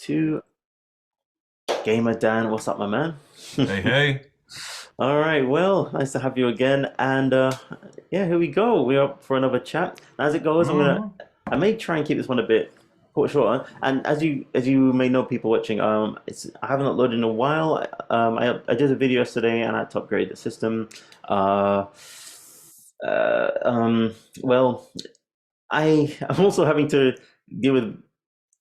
to Gamer Dan. What's up, my man? Hey, hey. All right, well, nice to have you again. And yeah, here we go. We're up for another chat. As it goes, Mhm. I may try and keep this one a bit shorter. And as you may know, people watching, I haven't uploaded in a while. I did a video yesterday, and I had to upgrade the system. Uh, uh, um, well, I'm also having to deal with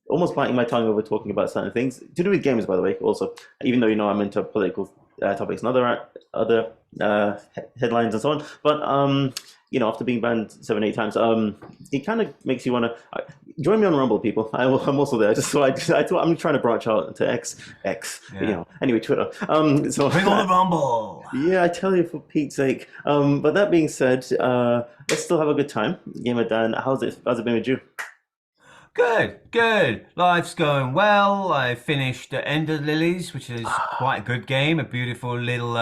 almost biting my tongue over talking about certain things to do with games, by the way. Also, even though I'm into political topics and other headlines and so on, but after being banned 7, 8 times, it kind of makes you want to join me on Rumble, people. I'm also there. Just so I thought I'm trying to branch out to X, Yeah. Anyway, Twitter. So Bring on the rumble. yeah, I tell you for Pete's sake. But that being said, let's still have a good time. Gamer Dan, how's it been with you? Good, good. Life's going well. I finished Ender Lilies, which is quite a good game. A beautiful little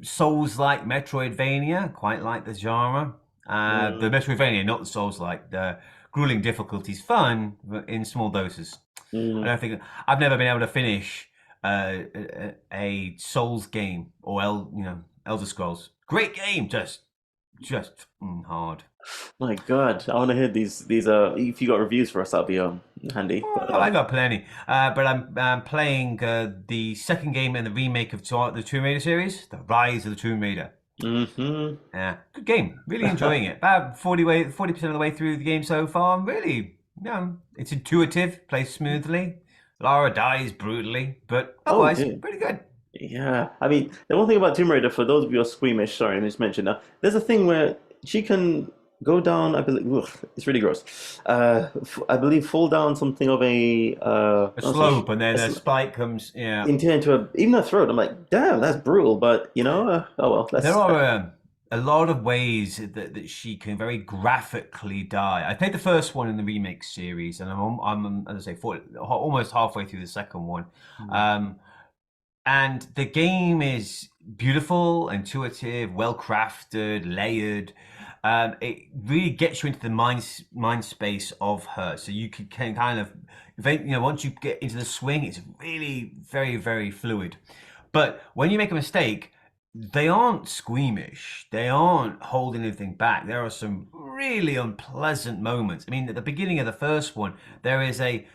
Souls-like Metroidvania. Quite like the genre. The Mm, Metroidvania, not the Souls-like. The grueling difficulties, fun, but in small doses. I mm. don't think I've never been able to finish a Souls game or Elder Scrolls. Great game, just hard. My God, I want to hear these. If you got reviews for us, that'd be handy. Oh, But no, I got plenty. But I'm playing the second game in the remake of the Tomb Raider series, The Rise of the Tomb Raider. hmm Good game. Really enjoying it. About 40% of the way through the game so far. Really, it's intuitive, plays smoothly. Lara dies brutally, but Oh otherwise, dear. pretty good. Yeah, I mean, the one thing about Tomb Raider, for those of you who are squeamish, sorry, I just mentioned that there's a thing where she can go down. I believe ugh, it's really gross. I believe fall down something of a A not say slope, and then a a sl spike comes. Yeah, into a even a throat. I'm like, damn, that's brutal. But oh well, there that's are a lot of ways that she can very graphically die. I played the first one in the remake series, and I'm as I say, almost halfway through the second one. Um, and the game is beautiful, intuitive, well crafted, layered. It really gets you into the mind space of her, so you can kind of, once you get into the swing, it's really very, very fluid. But when you make a mistake, they aren't squeamish. They aren't holding anything back. There are some really unpleasant moments. I mean, at the beginning of the first one, there is a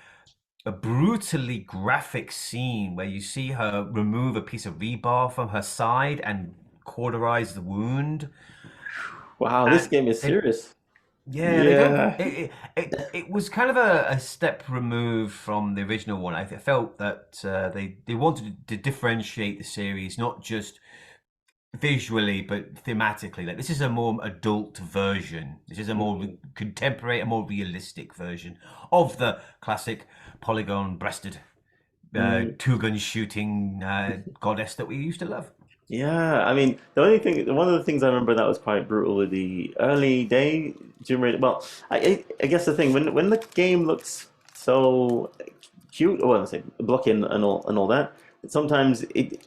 brutally graphic scene where you see her remove a piece of rebar from her side and cauterize the wound. wow, this And game is they, serious. yeah, they don't. Yeah. It was kind of a step removed from the original one. I felt that they wanted to differentiate the series, not just visually but thematically. Like, this is a more adult version. This is a more contemporary, a more realistic version of the classic polygon-breasted Mm. two-gun shooting goddess that we used to love. Yeah, I mean, one of the things I remember that was quite brutal with the early day Tomb Raider. Well, I guess the thing when the game looks so cute, or well, I say blocky and all that, sometimes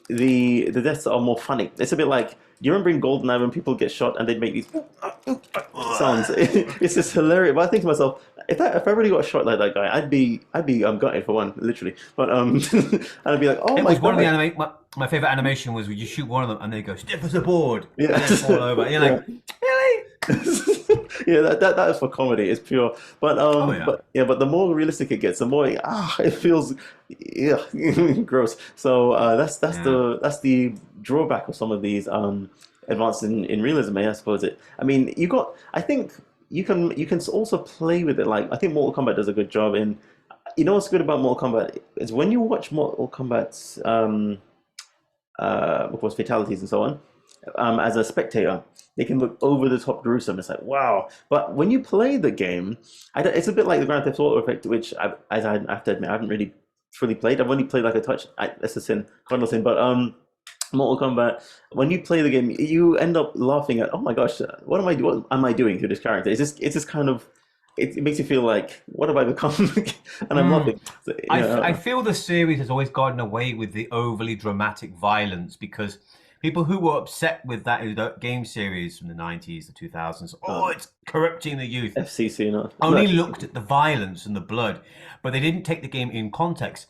the deaths are more funny. It's a bit like, do you remember in GoldenEye when people get shot and they'd make these sounds? It's just hilarious. But I think to myself, if I really got shot like that guy, I'd be gutted for one, literally. But and I'd be like, oh It my was one of the God. anime. My favorite animation was when you shoot one of them and they go stiff as a board Yeah, and then fall over. And you're yeah. like, really? Yeah, that is for comedy. It's pure. But Oh yeah, but the more realistic it gets, the more it feels, yeah, gross. So yeah. that's the drawback of some of these advances in realism. I suppose it. I mean, I think you can also play with it. Like, I think Mortal Kombat does a good job in. You know what's good about Mortal Kombat is when you watch Mortal Kombat's of course, fatalities and so on, as a spectator, they can look over the top gruesome. It's like, wow. But when you play the game, it's a bit like the Grand Theft Auto effect, which I have to admit, I haven't really fully played. I've only played like a touch. That's a sin, cardinal sin. But Mortal Kombat, when you play the game, you end up laughing at, oh my gosh, what am I doing to this character? It's just kind of, it makes you feel like, what have I become? And I'm Mm. laughing. So, I feel the series has always gotten away with the overly dramatic violence because People who were upset with that game series from the 90s, the 2000s, oh, it's corrupting the youth, FCC, not only FCC. looked at the violence and the blood, but they didn't take the game in context.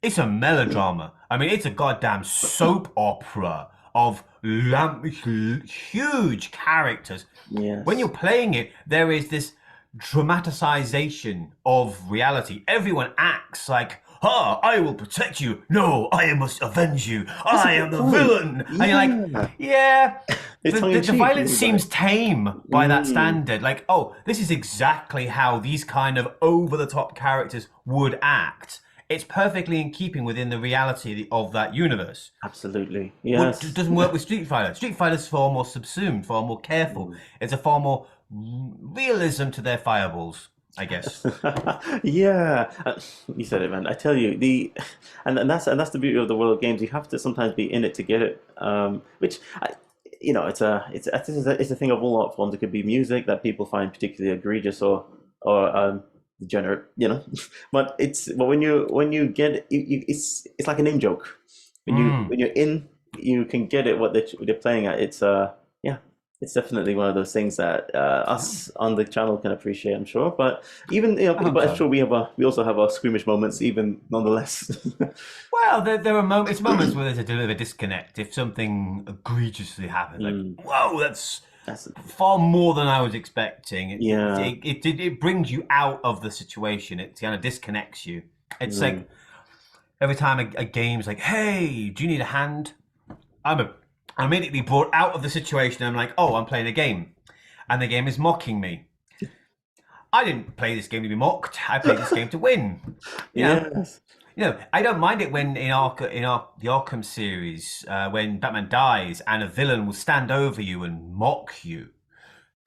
It's a melodrama. I mean, it's a goddamn soap opera of huge characters. Yes. When you're playing it, there is this dramatization of reality. Everyone acts like, I will protect you. No, I must avenge you. I am the villain. And you're like, yeah. The violence seems tame by that standard. Like, this is exactly how these kind of over-the-top characters would act. It's perfectly in keeping within the reality of that universe. Absolutely. Yes. It doesn't work with Street Fighter. Street Fighter's far more subsumed, far more careful. It's a far more realism to their fireballs, I guess. Yeah, you said it, man. I tell you, and that's the beauty of the world of games. You have to sometimes be in it to get it. Which it's a thing of all art forms. It could be music that people find particularly egregious or degenerate, but when you get it, it's like an in joke. When you're in, you can get it what they're playing at. It's definitely one of those things that us on the channel can appreciate, I'm sure. But even but it's true, we also have our squeamish moments, even nonetheless. Well, there are moments where there's a bit of a disconnect. If something egregiously happens, like, whoa, that's far more than I was expecting. It brings you out of the situation. It kind of disconnects you. It's like every time a game's like, hey, do you need a hand? I'm immediately brought out of the situation. I'm like, I'm playing a game, and the game is mocking me. I didn't play this game to be mocked. I played this game to win. Yes. I don't mind it when the Arkham series, when Batman dies and a villain will stand over you and mock you.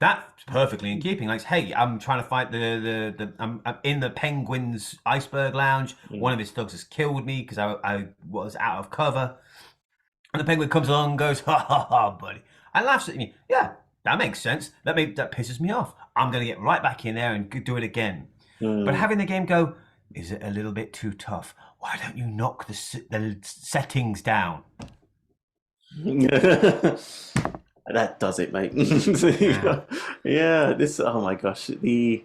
That's perfectly in keeping. Like, hey, I'm trying to fight I'm in the Penguin's iceberg lounge. One of his thugs has killed me because I was out of cover. And the Penguin comes along and goes, ha, buddy, and laughs at me. Yeah, that makes sense. That pisses me off. I'm going to get right back in there and do it again. But having the game go, is it a little bit too tough? Why don't you knock the settings down? That does it, mate. Yeah, oh my gosh. I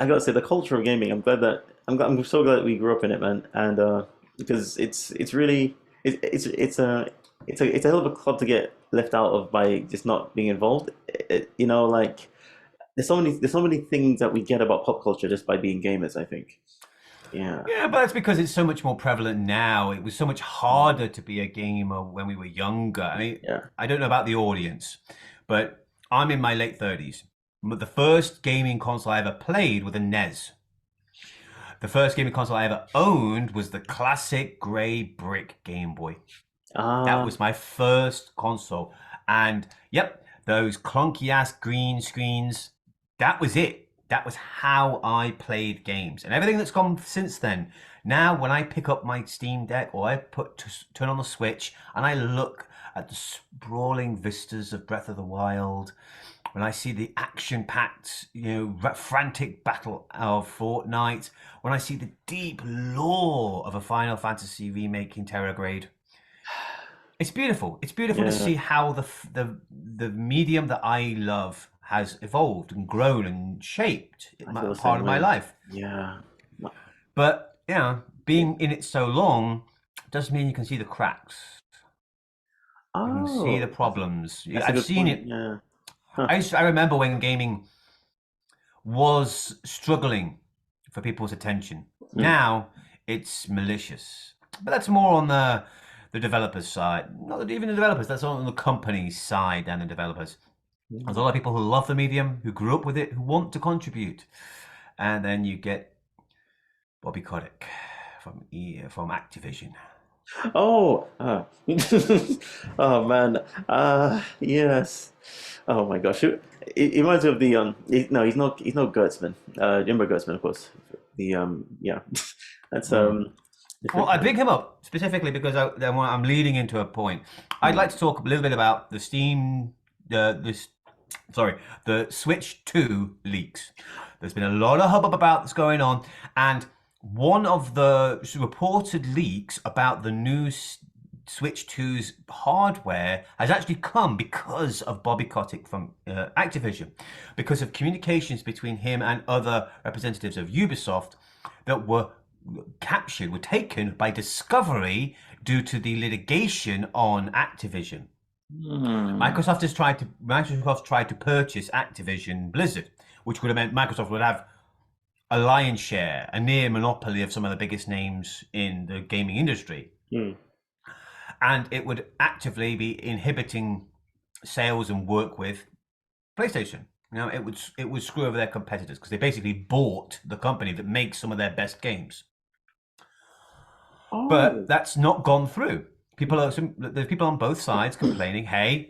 gotta say, the culture of gaming, I'm so glad that we grew up in it, man. And because it's really it's a hell of a club to get left out of by just not being involved. Like there's so many things that we get about pop culture just by being gamers, I think. Yeah. Yeah, but that's because it's so much more prevalent now. It was so much harder to be a gamer when we were younger. I mean, I don't know about the audience, but I'm in my late 30s. But the first gaming console I ever played was a NES. The first gaming console I ever owned was the classic grey brick Game Boy. That was my first console. And yep, those clunky ass green screens, that was it. That was how I played games. And everything that's gone since then. Now, when I pick up my Steam Deck or I turn on the Switch and I look at the sprawling vistas of Breath of the Wild, when I see the action-packed, frantic battle of Fortnite, when I see the deep lore of a Final Fantasy remake in Terrorgrade, it's beautiful. It's beautiful to see how the medium that I love has evolved and grown and shaped part of my life. Yeah. But, being in it so long doesn't mean you can see the cracks. You can see the problems. I've seen it. Yeah. I remember when gaming was struggling for people's attention. Now it's malicious. But that's more on the developers' side. Not even the developers, that's on the company's side and the developers. There's a lot of people who love the medium, who grew up with it, who want to contribute. And then you get Bobby Kotick from Activision. Oh, oh man, yes. Oh my gosh, it reminds me of the no, he's not Gertzman. Jimbo Gertzman, of course. That's Well, I bring him up specifically because I'm leading into a point. I'd like to talk a little bit about the the Switch 2 leaks. There's been a lot of hubbub about this going on, and one of the reported leaks about the new Switch 2's hardware has actually come because of Bobby Kotick from Activision, because of communications between him and other representatives of Ubisoft that were taken by Discovery due to the litigation on Activision. Microsoft tried to purchase Activision Blizzard, which would have meant Microsoft would have a lion's share, a near monopoly of some of the biggest names in the gaming industry. And it would actively be inhibiting sales and work with PlayStation. You know, it would screw over their competitors because they basically bought the company that makes some of their best games. But that's not gone through. There's people on both sides complaining, hey,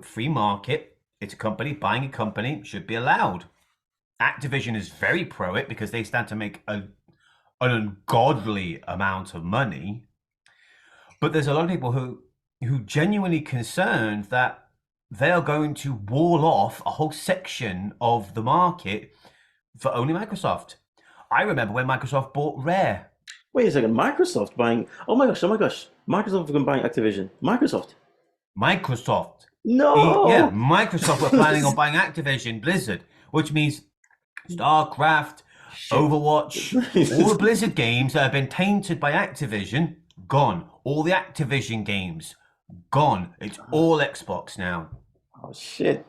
free market, it's a company, buying a company should be allowed. Activision is very pro it because they stand to make an ungodly amount of money. But there's a lot of people who genuinely concerned that they are going to wall off a whole section of the market for only Microsoft. I remember when Microsoft bought Rare. Wait a second, Microsoft buying? Oh my gosh! Microsoft been buying Activision. Microsoft. No. Microsoft were planning on buying Activision Blizzard, which means StarCraft, Overwatch, all the Blizzard games that have been tainted by Activision, gone. All the Activision games, gone. It's all Xbox now. Oh shit.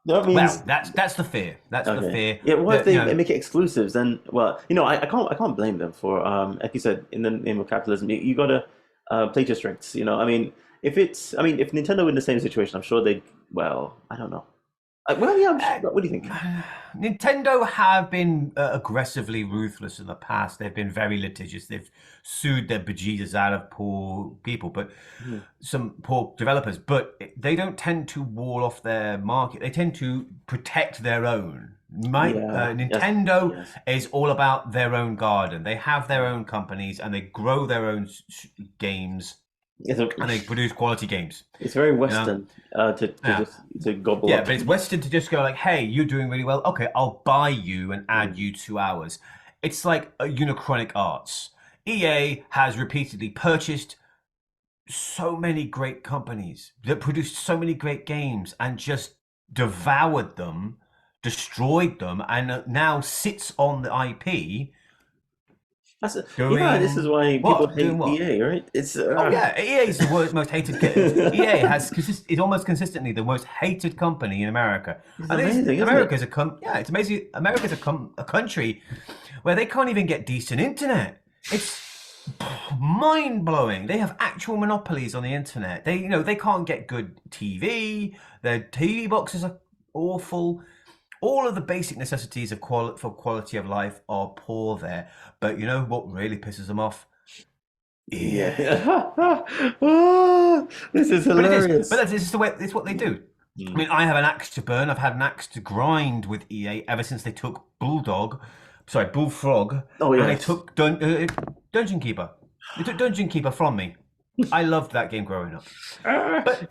That means that's the fear. That's the fear. Yeah, what if they make it exclusives? Then, well, I can't blame them for like you said, in the name of capitalism, you gotta play to your strengths. You know, if Nintendo were in the same situation, I'm sure they'd. Well, I don't know. What do you think? Nintendo have been aggressively ruthless in the past. They've been very litigious. They've sued their bejesus out of poor people, but some poor developers. But they don't tend to wall off their market. They tend to protect their own. Nintendo is all about their own garden. They have their own companies and they grow their own games. And they produce quality games. It's very Western to gobble up. Yeah, but it's Western to just go like, hey, you're doing really well. Okay, I'll buy you and add you 2 hours. It's like a Uchronic Arts. EA has repeatedly purchased so many great companies that produced so many great games and just devoured them, destroyed them, and now sits on the IP. This is why people hate EA, right? It's EA is the most hated. EA is almost consistently the most hated company in America. It's amazing. America's it's amazing. America's a country where they can't even get decent internet. It's mind blowing. They have actual monopolies on the internet. They can't get good TV. Their TV boxes are awful. All of the basic necessities of for quality of life are poor there. But you know what really pisses them off? Yeah. This is hilarious. But this is the way. It's what they do. I mean, I have an axe to burn. I've had an axe to grind with EA ever since they took Bullfrog. Oh yeah. And they took Dungeon Keeper. They took Dungeon Keeper from me. I loved that game growing up. But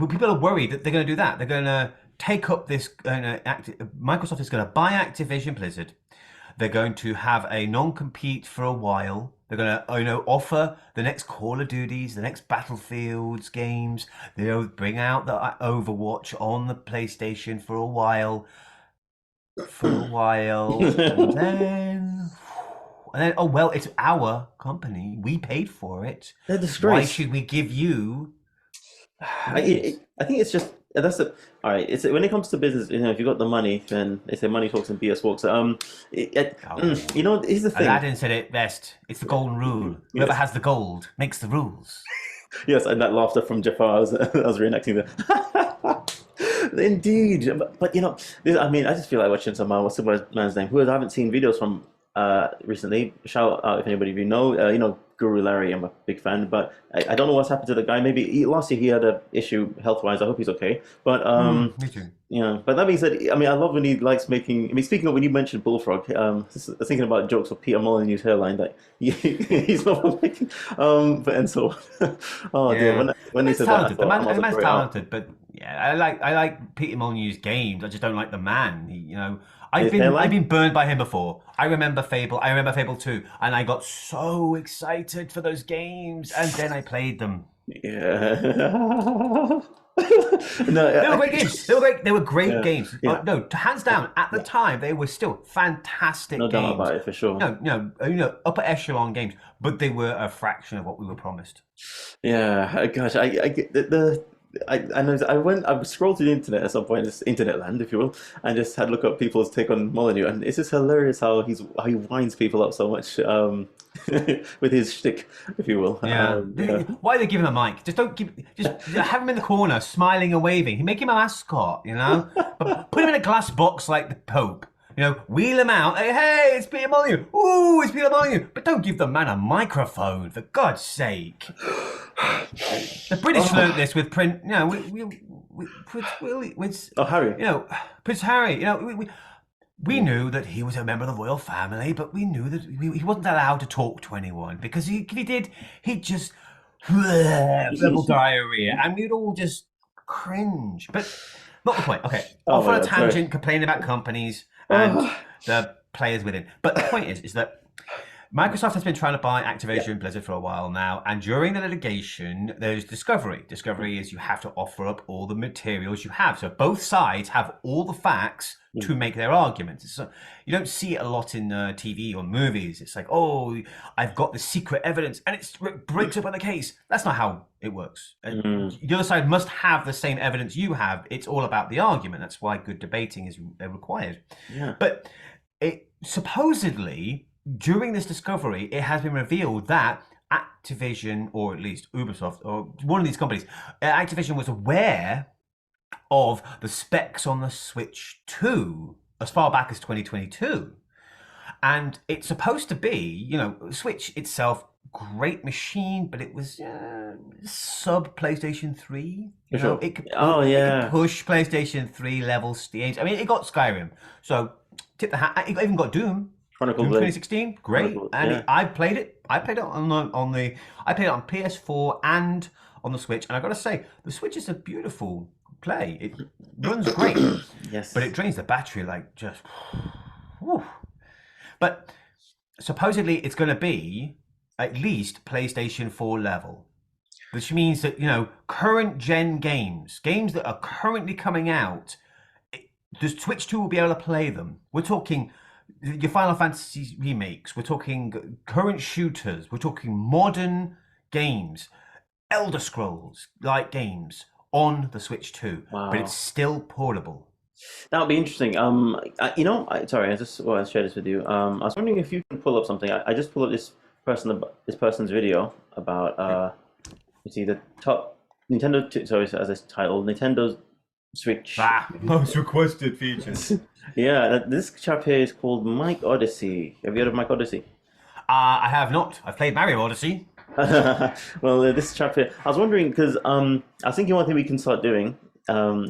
people are worried that they're going to do that. They're going to take up this. Microsoft is going to buy Activision Blizzard. They're going to have a non-compete for a while. They're going to offer the next Call of Duties, the next Battlefields games. They'll bring out the Overwatch on the PlayStation for a while. And then, oh well, it's our company. We paid for it. They're disgrace. Why should we give you? I think it's just all right. It's when it comes to business. If you got the money, then they say money talks and BS walks. Here's the thing. Aladdin said it best. It's the golden rule. Whoever has the gold makes the rules. Yes, and that laughter from Jafar. I was reenacting that. Indeed, but I just feel like watching some what's the man's name? Who I haven't seen videos from recently. Shout out if anybody of you know. Guru Larry, I'm a big fan, but I don't know what's happened to the guy. Maybe last year he had an issue health-wise. I hope he's okay. But me too. But that being said, I love when he likes making. Speaking of when you mentioned Bullfrog, I was thinking about jokes with Peter Molyneux's hairline that he's not making. And so, dear, when he said that, the man's talented, but yeah, I like Peter Molyneux's games. I just don't like the man. I've His been hairline? burned by him before. I remember Fable. I remember Fable 2, and I got so excited for those games, and then I played them. Yeah. No, They were great games. They were great. They were great yeah, games. yeah, No, hands down. At the yeah. time, they were still fantastic No doubt games. about it for sure. Upper echelon games, but they were a fraction of what we were promised. Yeah, gosh, I get I know I scrolled through the internet at some point, this internet land, if you will, and just had a look up people's take on Molyneux, and it's just hilarious how he winds people up so much with his shtick, if you will. Yeah. Yeah. Why are they giving him a mic? Just don't give. Just have him in the corner, smiling and waving. Make him a mascot, But put him in a glass box like the Pope. Wheel him out. Hey, it's Peter Molyneux. Ooh, it's Peter Molyneux. But don't give the man a microphone, for God's sake. The British learned this with print. With Harry. Prince Harry. We knew that he was a member of the royal family, but we knew that he wasn't allowed to talk to anyone because if he did, he'd just verbal diarrhea, and we'd all just cringe. But not the point. Okay, Oh off my on a God, sorry. tangent, complaining about companies and the players within. But the point is that Microsoft has been trying to buy Activision Blizzard for a while now, and during the litigation, there's discovery. Discovery is you have to offer up all the materials you have. So both sides have all the facts to make their arguments. So you don't see it a lot in TV or movies. It's like, oh, I've got the secret evidence, and it breaks up on the case. That's not how it works. The other side must have the same evidence you have. It's all about the argument. That's why good debating is required. Yeah. But supposedly, during this discovery, it has been revealed that Activision, or at least Ubisoft, or one of these companies, Activision was aware of the specs on the Switch 2 as far back as 2022. And it's supposed to be, Switch itself, great machine, but it was sub PlayStation 3. Sure. It could yeah. it could push PlayStation 3 level stage. I mean, it got Skyrim, so tip the hat. It even got Doom. Chronicle Doom Blade. 2016, great, and I played it. I played it I played it on PS4 and on the Switch, and I got to say, the Switch is a beautiful play. It runs great, Yes. but it drains the battery like just. Whew. But supposedly, it's going to be at least PlayStation 4 level, which means that current gen games that are currently coming out, the Switch 2 will be able to play them. We're talking your Final Fantasy remakes, we're talking current shooters, we're talking modern games, Elder Scrolls like games on the Switch 2, Wow. but it's still portable. That would be interesting. Sorry, I just want to share this with you. I was wondering if you can pull up something. I just pulled up this person's video about you see the top Nintendo. Sorry, as this title, Nintendo's Switch. Most requested features. Yeah, this chap here is called Mike Odyssey. Have you heard of Mike Odyssey? I have not. I've played Mario Odyssey. Well, this chap here, I was wondering because I was thinking one thing we can start doing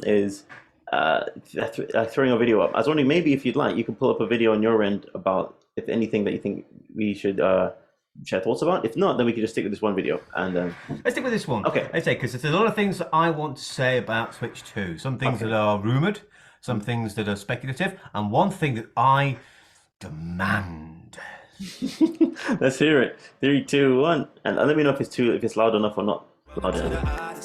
is throwing a video up. I was wondering maybe if you'd like, you can pull up a video on your end about if anything that you think we should share thoughts about. If not, then we can just stick with this one video. And let's stick with this one. Okay. Let's say because there's a lot of things that I want to say about Switch 2. Some things that are rumored, some things that are speculative, and one thing that I demand. Let's hear it. 3, 2, 1, and let me know if it's loud enough or not loud enough.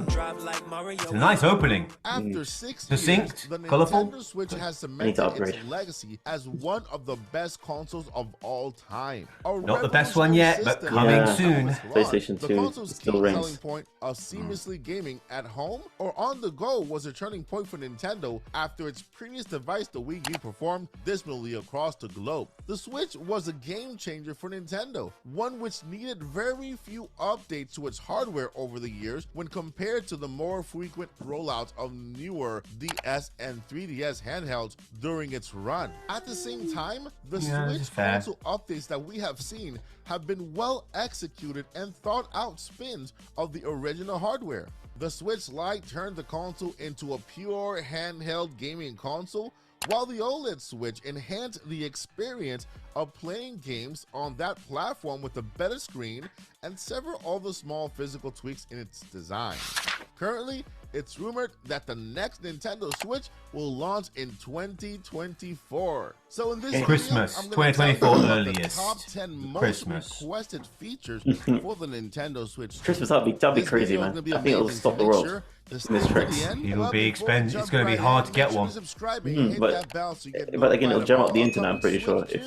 It's a nice opening. After 6 Succinct, years, the colourful. Nintendo Switch has to cemented upgrade. its legacy as one of the best consoles of all time. Not the best one yet, but coming Yeah. soon. PlayStation 2 The console's still key reigns. selling point of seamlessly gaming at home or on the go was a turning point for Nintendo after its previous device, the Wii U, performed dismally across the globe. The Switch was a game changer for Nintendo, one which needed very few updates to its hardware over the years when compared to the more frequent rollouts of newer DS and 3DS handhelds during its run. At the same time, the Switch console updates that we have seen have been well executed and thought out spins of the original hardware. The Switch Lite turned the console into a pure handheld gaming console While the OLED Switch enhanced the experience of playing games on that platform with a better screen and several other small physical tweaks in its design. Currently, it's rumored that the next Nintendo Switch will launch in 2024. So in this Christmas, video, I'm going to tell you 2024 about earliest. the top 10 most Christmas. requested features for the Nintendo Switch. Christmas, that'd be This crazy, video is man. gonna be I think it'll amazing, stop so the make world. sure to Miss stay to the Tricks. end. It'll But be before we expensive. jump It's gonna be right hard in, to get make sure one. subscribe and hit But that bell so you get But again, it'll notified jam of up the all internet, I'm upcoming pretty sure. Switch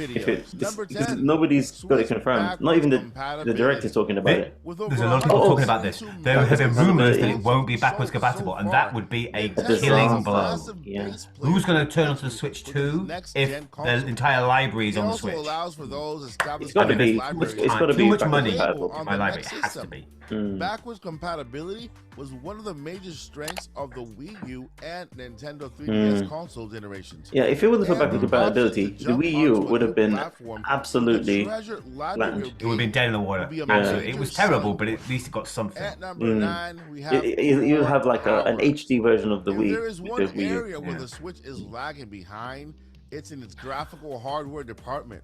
If 2 it, videos. this, Number this, 10, nobody's got it Switch confirmed. Not even the compatibility. director's talking about it. With There's over a lot of people 100 talking about this. games to There have been master rumors that games it won't be sold backwards so compatible, and far. that would be a Nintendo killing has a blow. massive Yeah. base Who's going to player turn onto the Switch for this 2 next-gen if console. the entire library is It on the also Switch? allows for those It's got to be. libraries It's got to Too be much backwards money. compatible. on My the library next it has to system. be. Backwards compatibility was one of the major strengths of the Wii U and Nintendo 3DS console generations. Yeah, if it wasn't for And backwards the compatibility, option to the jump Wii U onto a would have new been platform absolutely with a treasure library bland. of It would have been games dead in the water. would be a Absolutely. It major was terrible, selling but at least it got something. At number 9, we have You have like an power. HD version of the If Wii. there is one because Wii U. area where Yeah. the Switch is lagging behind, it's in its graphical hardware department.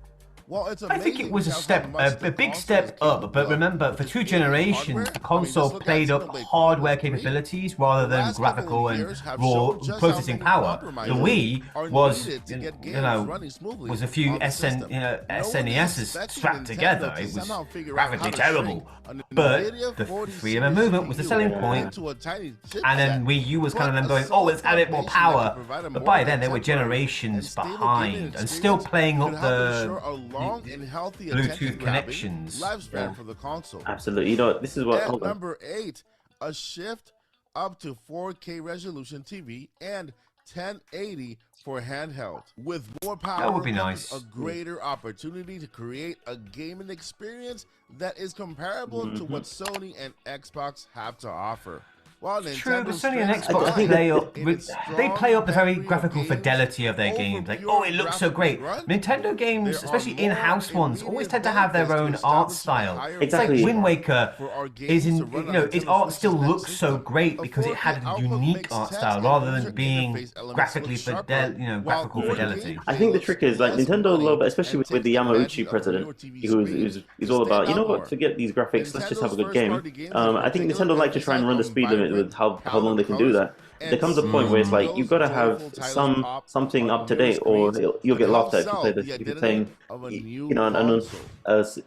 Well, it's I think it amazing was a just how step, much the a big console step is up. capable But of. remember, for 2 Just in generations, hardware, the I mean, console just look at played up Xenoblade hardware Chronicles 3. capabilities rather The than last couple of graphical and years have raw shown just how processing many power. The compromises Wii are was, needed to get you games know, running smoothly was a few on the system. No one is SNESs expecting strapped Nintendo together. to It was somehow figure out graphically how to terrible. shrink an But NVIDIA the 40 freedom of series movement was the CPU selling point. into a tiny And then chipset. Wii U was kind of But them a going, oh, solid let's add it more foundation that power. could provide a But more by then, they were contemporary and generations stable gaming behind and still experience playing could up help ensure the a long and healthy Bluetooth attention-grabbing connections. lifespan Yeah. for the console. Absolutely. You know what? This is what. At Hold on. number 8, a shift up to 4K resolution TV and 1080 for handheld. With more power, That would be comes nice. a greater opportunity to create a gaming experience that is comparable to what Sony and Xbox have to offer. While True, but Nintendo's Sony and strengths Xbox lie play up. in its They play up the very strong graphical memory of fidelity of their games games. over Like, pure oh, it looks so great. graphic Nintendo There games, are especially more in-house ones, always immediate tend to have their benefits to own art establishing a style. higher It's like Exactly. Wind Waker for our is games in, to run you on know, Nintendo its art Switch's still next looks so system. great A because it 4K had a output unique makes art text style and rather user than being interface elements graphically look sharper, graphical while fidelity. 4K I think the looks trick is like less Nintendo money love, especially and with the takes advantage Yamauchi of president, newer TV who's screens is to all about, stand you know out what, more. forget these graphics, let's just have a good Nintendo's game. first-party games I think particularly Nintendo like to try and run the emphasize speed limit with vibrant, how long they can do that. and There comes a point where it's like you've got to have joyful titles something on up to newer date, or screens you'll get could laughed at help if you play sell this. the If you're identity playing, of a you new know, console.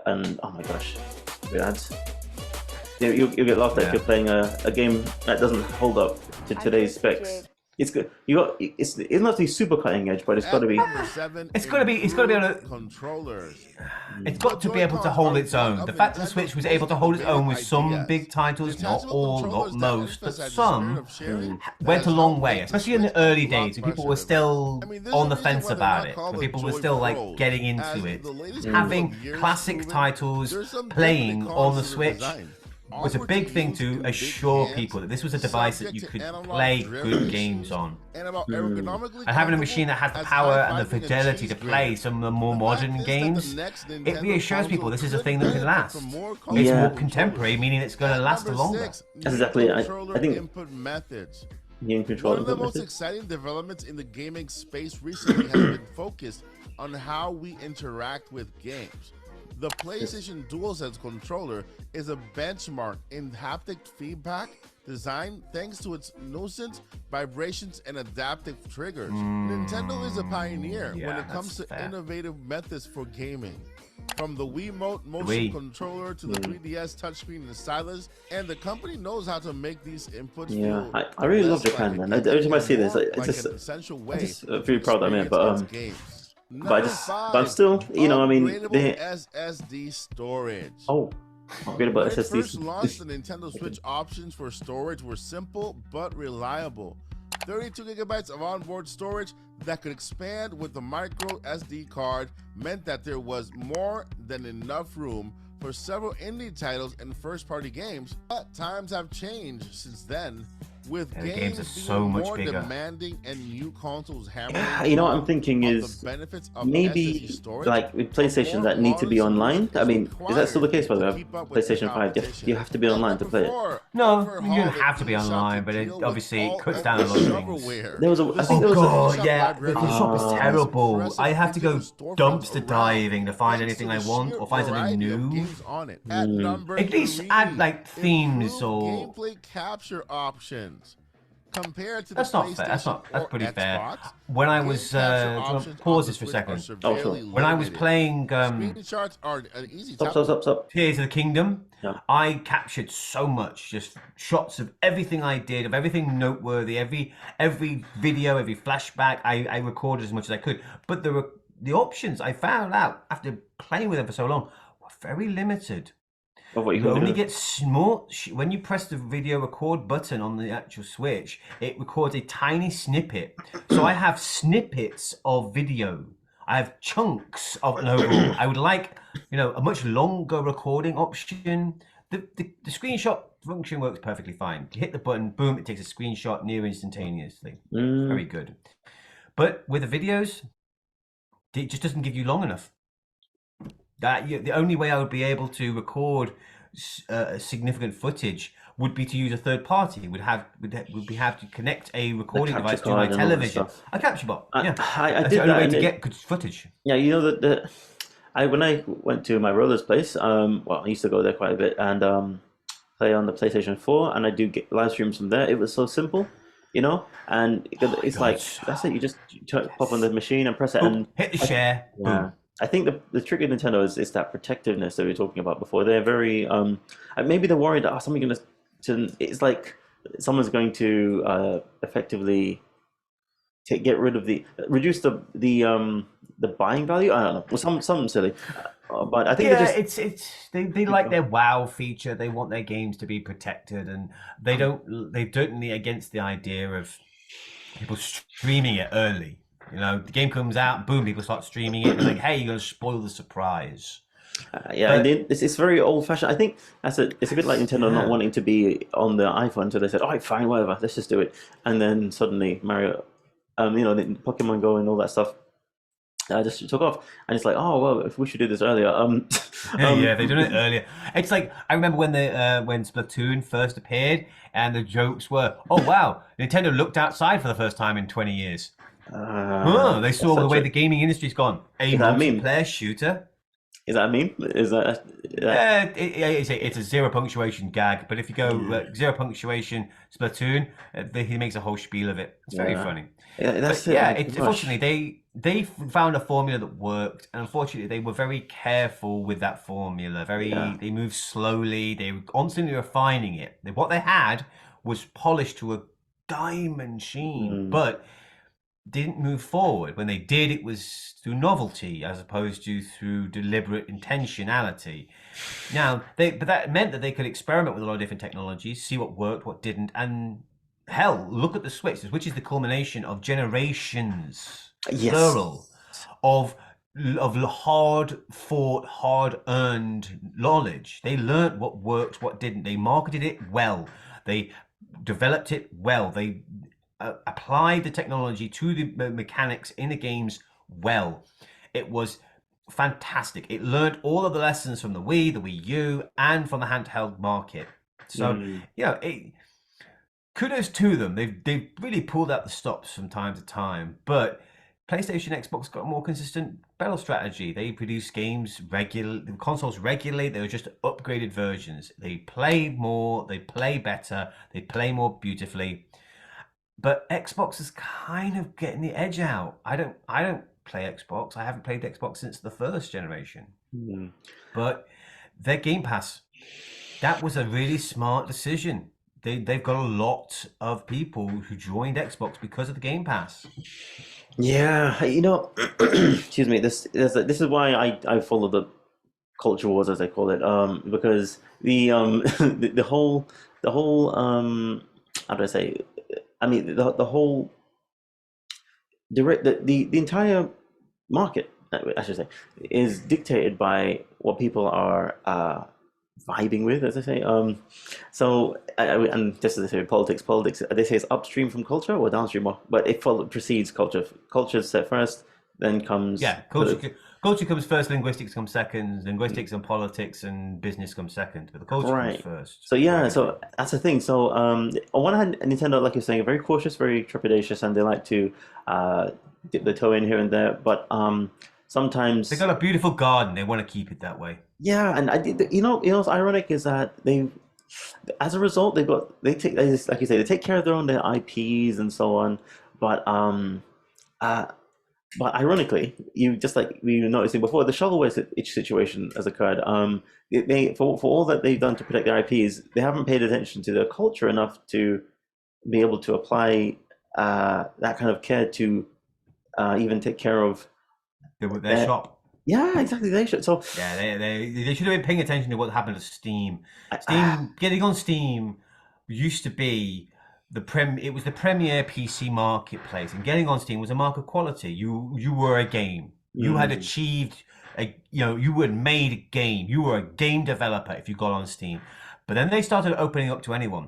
and oh my gosh, weird ads. You'll get laughed at if Yeah. you're playing a game that doesn't hold up to today's specs. It's good. It's not the super cutting edge, but it's got to be. It's gotta be able to- controllers. It's got to be able to hold its own. The fact that the Switch was able to hold its own with some big titles, not all, not most, but some, went a long way, especially in the early days when people were still on the fence about it, when people were still like getting into it. Having classic titles playing on the Switch was a big thing to assure people that this was a device that you could play good games on. And having a machine that has the power and the fidelity to play some of the more modern games, it reassures people this is a thing that can last. It's Yeah. more contemporary, meaning it's going to last longer. That's exactly it. I think input methods. game control One of the input most method. exciting developments in the gaming space recently has been focused on how we interact with games. The PlayStation DualSense controller is a benchmark in haptic feedback design thanks to its nuisance, vibrations, and adaptive triggers. Nintendo is a pioneer when yeah, it comes to that's fair. innovative methods for gaming. From the Wiimote motion Wii. controller to the 3DS touchscreen and stylus, and the company knows how to make these inputs Yeah, feel I really love less Japan, like man. Every time I see this, more it's like just an essential way just to really proud that I'm here, experience but its games. but I'm still, you know, I mean, Upgradable SSD storage. oh, upgradable When it first SSDs. launched, the Nintendo Switch options for storage were simple but reliable. 32 gigabytes of onboard storage that could expand with the micro SD card meant that there was more than enough room for several indie titles and first-party games. But times have changed since then, With the games games are being so much more bigger. demanding and new consoles hammering You know what I'm home thinking on is the benefits of SSD maybe storage, like with a PlayStation more that need to modern be online. solution I is mean, is that still the required case by to the way? keep up with the PlayStation 5, competition. you have to be online Unlike to play it. before, No, you don't overhaul the have to be eShop online, to but deal with obviously it all cuts of down the a lot of things. shovelware. There was a, The I think Oh there was a, god, eShop yeah, library the shop is extends terrible. I have to impressive go into the storefronts dumpster around, diving to find thanks to anything the I want sheer or find something variety of new. games on it. At number At least 3, add like themes improved or gameplay capture options. Compared to the that's not fair. PlayStation That's or pretty fair. Xbox, When I game was capture do you want to options on pause the this for a Switch are second. oh sure. severely When I was limited. playing Screenshots are an easy Stop, tap. stop, stop, stop. Tears of the Kingdom, Yeah. I captured so much, just shots of everything I did, of everything noteworthy, every video, every flashback. I recorded as much as I could. But the options I found out after playing with them for so long were very limited. Of what you You can only do. get small when you press the video record button on the actual Switch. It records a tiny snippet. So I have snippets of video. I have chunks of an overall. I would like, a much longer recording option. The screenshot function works perfectly fine. You hit the button, boom, it takes a screenshot near instantaneously. Very good. But with the videos, it just doesn't give you long enough. The only way I would be able to record significant footage would be to use a third party. Would have to connect a recording capture device to my card and all that television. stuff. A capture bot. Yeah, I that's did the only that way and to it, get good footage. yeah, you know that when I went to my brother's place, well, I used to go there quite a bit and play on the PlayStation 4, and I do get live streams from there. It was so simple, and it's God, like that's it. You just pop on the machine and press it, Boom, and hit the share. yeah. Boom. I think the trick with Nintendo is that protectiveness that we were talking about before. They're very maybe they're worried that something gonna it's like someone's going to effectively get rid of reduce the buying value. I don't know, or something silly. But I think Yeah, they they like their WoW feature. They want their games to be protected, and they're totally against the idea of people streaming it early. The game comes out, boom, people start streaming it. They're like, hey, you're going to spoil the surprise. yeah, and it's very old fashioned. I think it's a bit like Nintendo not wanting to be on the iPhone, so they said, "All right, fine, whatever, let's just do it." And then suddenly Mario, the Pokemon Go and all that stuff, just took off, and it's like, oh well, if we should do this earlier. Yeah, they done it earlier. It's like I remember when when Splatoon first appeared, and the jokes were, "Oh wow, Nintendo looked outside for the first time in 20 years." They saw the way the gaming industry's gone. A multiplayer shooter. Is that a meme? Is that? It's a zero punctuation gag, but if you go zero punctuation Splatoon, he makes a whole spiel of it. It's very funny. Yeah, that's unfortunately they found a formula that worked, and unfortunately they were very careful with that formula. They moved slowly. They were constantly refining it. What they had was polished to a diamond sheen, but didn't move forward. When they did, it was through novelty as opposed to through deliberate intentionality. Now, but that meant that they could experiment with a lot of different technologies, see what worked, what didn't, and hell, look at the Switch, which is the culmination of generations, plural, of hard fought, hard earned knowledge. They learned what worked, what didn't. They marketed it well. They developed it well. They applied the technology to the mechanics in the games well. It was fantastic. It learned all of the lessons from the Wii, the Wii U, and from the handheld market. So, kudos to them. They've really pulled out the stops from time to time. But PlayStation, Xbox got a more consistent battle strategy. They produce games consoles regularly. They were just upgraded versions. They play more, they play better, they play more beautifully. But Xbox is kind of getting the edge out. I don't play Xbox. I haven't played Xbox since the first generation. But their Game Pass, that was a really smart decision. They've got a lot of people who joined Xbox because of the Game Pass. Yeah, excuse me. This is why I follow the culture wars, as they call it, because the the whole how do I say? I mean, the whole the entire market, I should say, is dictated by what people are vibing with, as I say. So and just as I say, politics. They say it's upstream from culture or downstream, but precedes culture. Culture is set first, then comes Yeah, culture comes first, linguistics comes second, linguistics and politics and business comes second, but the culture comes right. first So for yeah, everything. so that's the thing. So on one hand, Nintendo, like you're saying, are very cautious, very trepidatious, and they like to uh, dip the toe in here and there. But They sometimes, got a beautiful garden, they want to keep it that way. yeah, and I did. What's ironic is that as a result, they just, like you say, they take care of their IPs and so on. But uh, but ironically, you just like we were noticing before, the shovelware situation has occurred. For all that they've done to protect their IPs, they haven't paid attention to their culture enough to be able to apply that kind of care to even take care of Their their. shop. Yeah, exactly. They should. So, Yeah, they should have been paying attention to what happened to Steam. I, Getting on Steam used to be it was the premier PC marketplace, and getting on Steam was a mark of quality. You were a game. You had mm, achieved you had made a game. You were a game developer if you got on Steam. But then they started opening up to anyone,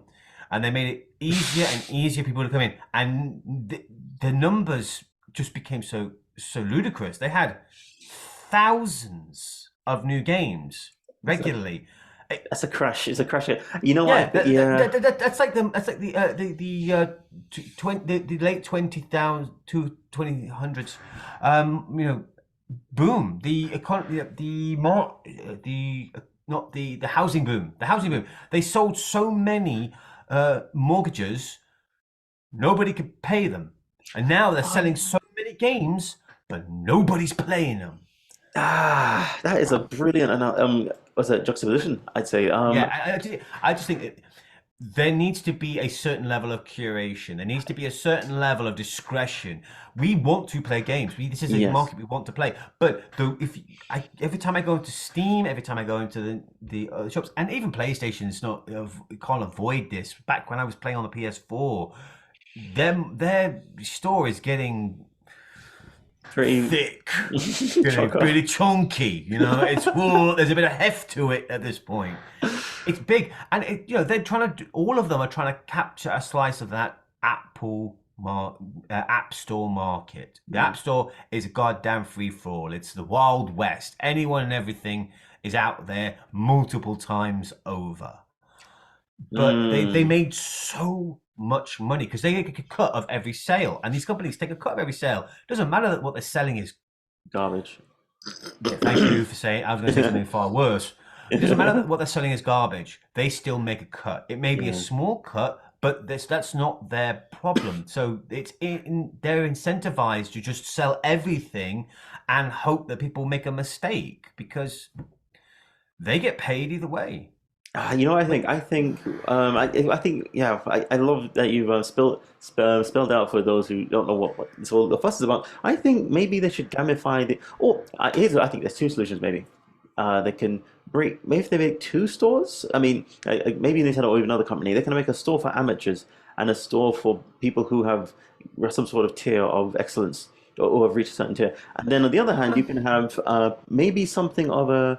and they made it easier and easier for people to come in, and the numbers just became so ludicrous. They had thousands of new games it's a, regularly. that's a crash. It's a crash. You know Yeah, what? Yeah, that's like the late 20,000 to 2000s. You know, boom. The economy, the more the not the housing boom. The housing boom. They sold so many mortgages, nobody could pay them, and now they're selling so many games, but nobody's playing them. that is a brilliant what's that juxtaposition? I'd say. Yeah, I just think there needs to be a certain level of curation. There needs to be a certain level of discretion. We want to play games. This is a Yes. market we want to play. But every time I go into Steam, every time I go into the shops, and even PlayStation's not can't avoid this. Back when I was playing on the PS4, their store is getting Pretty thick, pretty chunky. It's there's a bit of heft to it at this point. It's big, and they're trying to. All of them are trying to capture a slice of that App Store market. The App Store is a goddamn free for all. It's the Wild West. Anyone and everything is out there multiple times over. But they made so much money because they take a cut of every sale, and these companies take a cut of every sale. It doesn't matter that what they're selling is garbage. yeah, thank you for saying. I was going to say something far worse. It doesn't matter that what they're selling is garbage. They still make a cut. It may be a Yeah. small cut, but that's not their problem. So they're incentivized to just sell everything and hope that people make a mistake because they get paid either way. You know what I think? I think, yeah. I love that you've spelled out for those who don't know what this all the fuss is about. I think maybe they should gamify the. Oh, I think there's two solutions. Maybe they can break. Maybe if they make two stores. I mean, maybe Nintendo or even another company. They can make a store for amateurs and a store for people who have some sort of tier of excellence or have reached a certain tier. And then on the other hand, you can have maybe something of a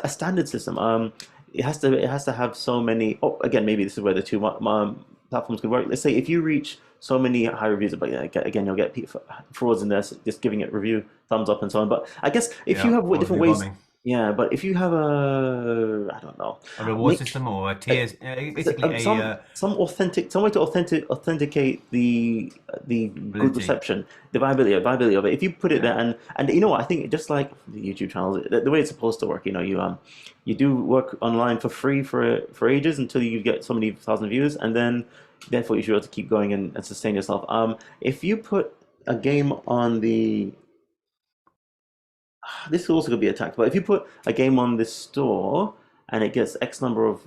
standard system. It has to have so many. Oh, again, maybe this is where the two platforms could work. Let's say if you reach so many high reviews, but again, you'll get frauds in there, just giving it review thumbs up and so on. But I guess if you Yeah, have or different review ways, bombing. yeah. But if you have I don't know, A reward make system or a tiers, basically some way to authenticate the good validity. reception, the viability of it. If you put it there, and you know what, I think just like the YouTube channels, the way it's supposed to work, you do work online for free for ages until you get so many thousand views, and then therefore you should be able to keep going and sustain yourself. If you put a game on the this also could be attacked, but if you put a game on this store and it gets X number of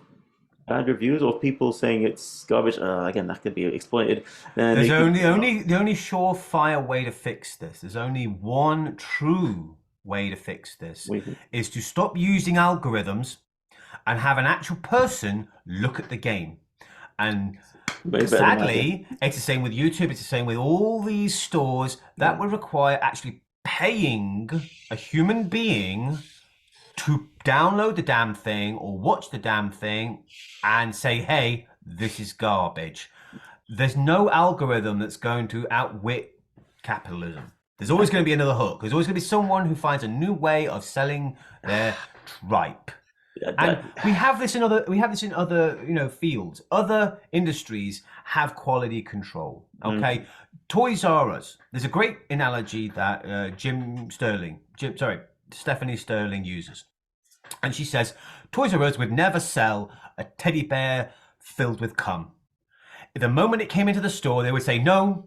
bad reviews or people saying it's garbage, again that could be exploited. Then There's they could, the only surefire way to fix this. There's only one true way to fix this wait, is to stop using algorithms and have an actual person look at the game. And way better than that, yeah. sadly, it's the same with YouTube. It's the same with all these stores that would require actually paying a human being to download the damn thing or watch the damn thing and say, hey, this is garbage. There's no algorithm that's going to outwit capitalism. There's always going to be another hook. There's always going to be someone who finds a new way of selling their tripe. And we have this in other fields. Other industries have quality control. Okay, Toys R Us. There's a great analogy that Stephanie Sterling uses, and she says Toys R Us would never sell a teddy bear filled with cum. The moment it came into the store, they would say, no,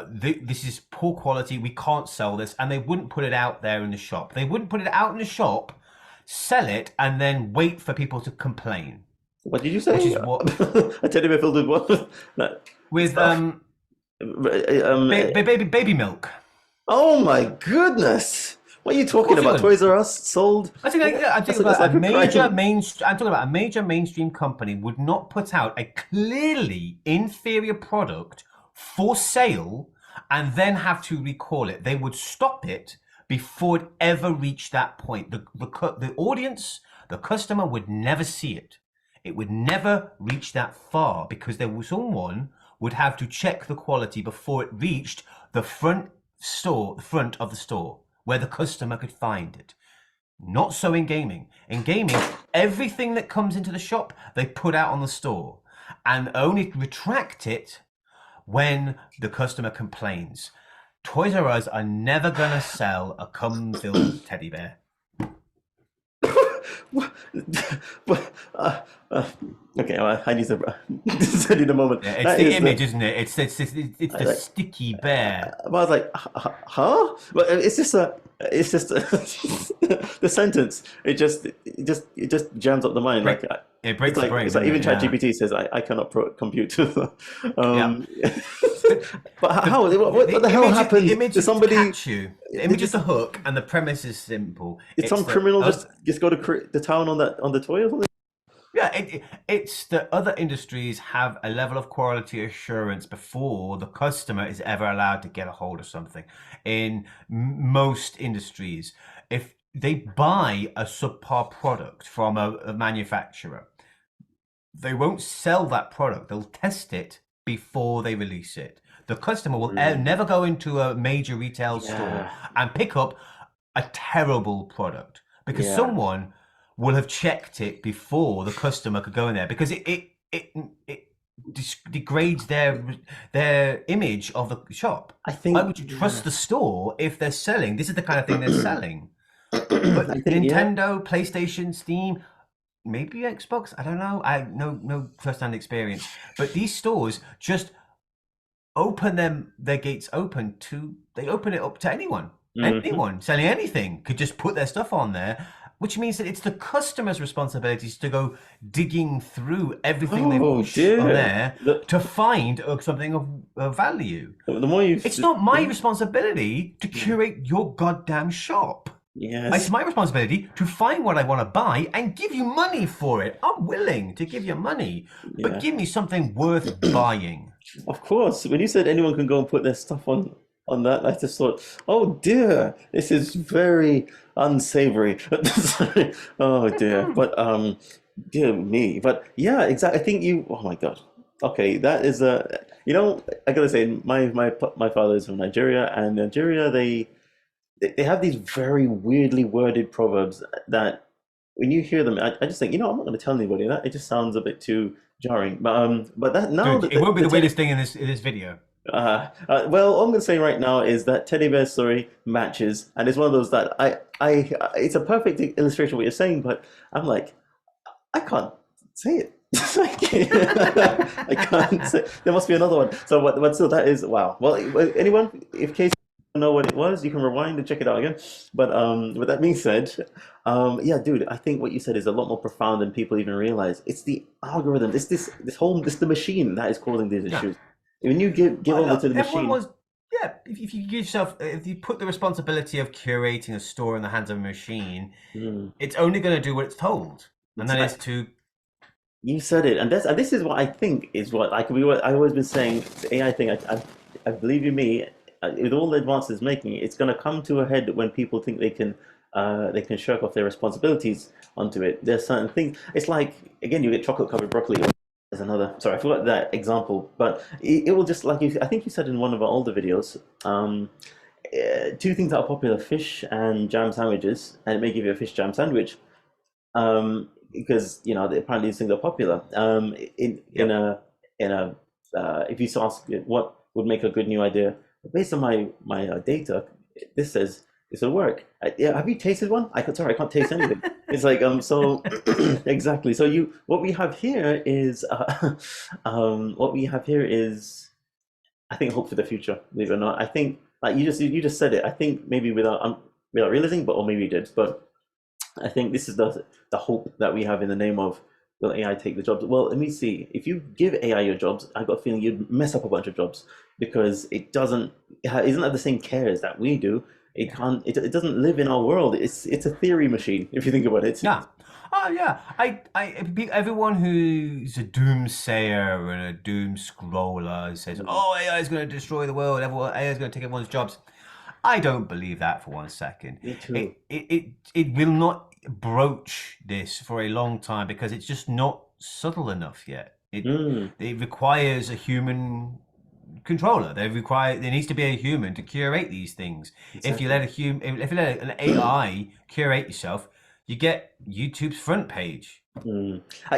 this is poor quality. We can't sell this, and they wouldn't put it out there in the shop. They wouldn't put it out in the shop, sell it, and then wait for people to complain. What did you say? Which is what a teddy bear filled with what? with baby milk. Oh my goodness! What are you talking about? Toys R Us sold. I'm talking about a major mainstream company would not put out a clearly inferior product for sale and then have to recall it. They would stop it before it ever reached that point. The audience, the customer would never see it. It would never reach that far because someone would have to check the quality before it reached the front of the store where the customer could find it. Not so in gaming. In gaming, everything that comes into the shop, they put out on the store and only retract it when the customer complains. Toys R Us are never going to sell a cum-filled teddy bear. Okay, I need to. I need a moment. Yeah, it's the image, isn't it? It's the sticky bear. I was like, huh? But it's just the sentence. It just jams up the mind. It breaks the brain. It's like even ChatGPT says, I cannot compute. But how? What the hell happened? The image to somebody catch you. The image is the hook, and the premise is simple. Did some criminal just go to the town on the toy or something? Yeah, it's that other industries have a level of quality assurance before the customer is ever allowed to get a hold of something. In most industries, if they buy a subpar product from a manufacturer, they won't sell that product. They'll test it before they release it. The customer will never go into a major retail store and pick up a terrible product because someone will have checked it before the customer could go in there, because it degrades their image of the shop. I think. Why would you trust the store if they're selling? This is the kind of thing they're selling. But Nintendo, PlayStation, Steam, maybe Xbox. I don't know. I no first-hand experience. But these stores just open their gates open to. They open it up to anyone. Anyone selling anything could just put their stuff on there. Which means that it's the customer's responsibilities to go digging through everything they push on there to find something of value. The more it's not my responsibility to curate your goddamn shop. Yes. It's my responsibility to find what I want to buy and give you money for it. I'm willing to give you money, but give me something worth buying. Of course. When you said anyone can go and put their stuff on that, I just thought, oh dear, this is very unsavory. Oh dear. But dear me. But yeah, exactly. I think oh my god. Okay, that is I gotta say, my father is from Nigeria, and Nigeria they have these very weirdly worded proverbs that when you hear them, I just think, I'm not going to tell anybody that. It just sounds a bit too jarring. But that now Dude, it won't be the weirdest thing in this video. Well, all I'm going to say right now is that teddy bear story matches, and it's one of those that it's a perfect illustration of what you're saying, but I'm like, I can't say it. I can't say. There must be another one. So, but still, that is wow. Well, anyone, if case you know what it was, you can rewind and check it out again. But with that being said, yeah, dude, I think what you said is a lot more profound than people even realize. It's the algorithm. It's the machine that is causing these issues. When you give over to the machine. If you put the responsibility of curating a store in the hands of a machine, it's only going to do what it's told, and that is to. You said it, and this is what I think is what I've always been saying. The AI thing, I believe you me, with all the advances it's making, it's going to come to a head when people think they can they can shirk off their responsibilities onto it. There's certain things. It's like, again, you get chocolate covered broccoli. There's another. Sorry, I forgot that example, but it will just like you. I think you said in one of our older videos. Two things that are popular: fish and jam sandwiches, and it may give you a fish jam sandwich. Because apparently these things are popular. In a if you ask what would make a good new idea, based on my data, this says this will work. Yeah, have you tasted one? Sorry, I can't taste anything. It's like so exactly. So what we have here is I think hope for the future. Believe it or not, I think like you just said it. I think maybe without realizing, or maybe you did, but I think this is the hope that we have in the name of will AI take the jobs? Well, let me see. If you give AI your jobs, I got a feeling you'd mess up a bunch of jobs because it isn't have the same cares that we do. It can't. It doesn't live in our world. It's a theory machine if you think about it. Yeah. Oh yeah. Everyone who's a doomsayer and a doom scroller says, "Oh, AI is going to destroy the world. AI is going to take everyone's jobs." I don't believe that for 1 second. Me too. It will not broach this for a long time because it's just not subtle enough yet. It requires a human controller. There needs to be a human to curate these things. Exactly. If you let an AI curate yourself, you get YouTube's front page.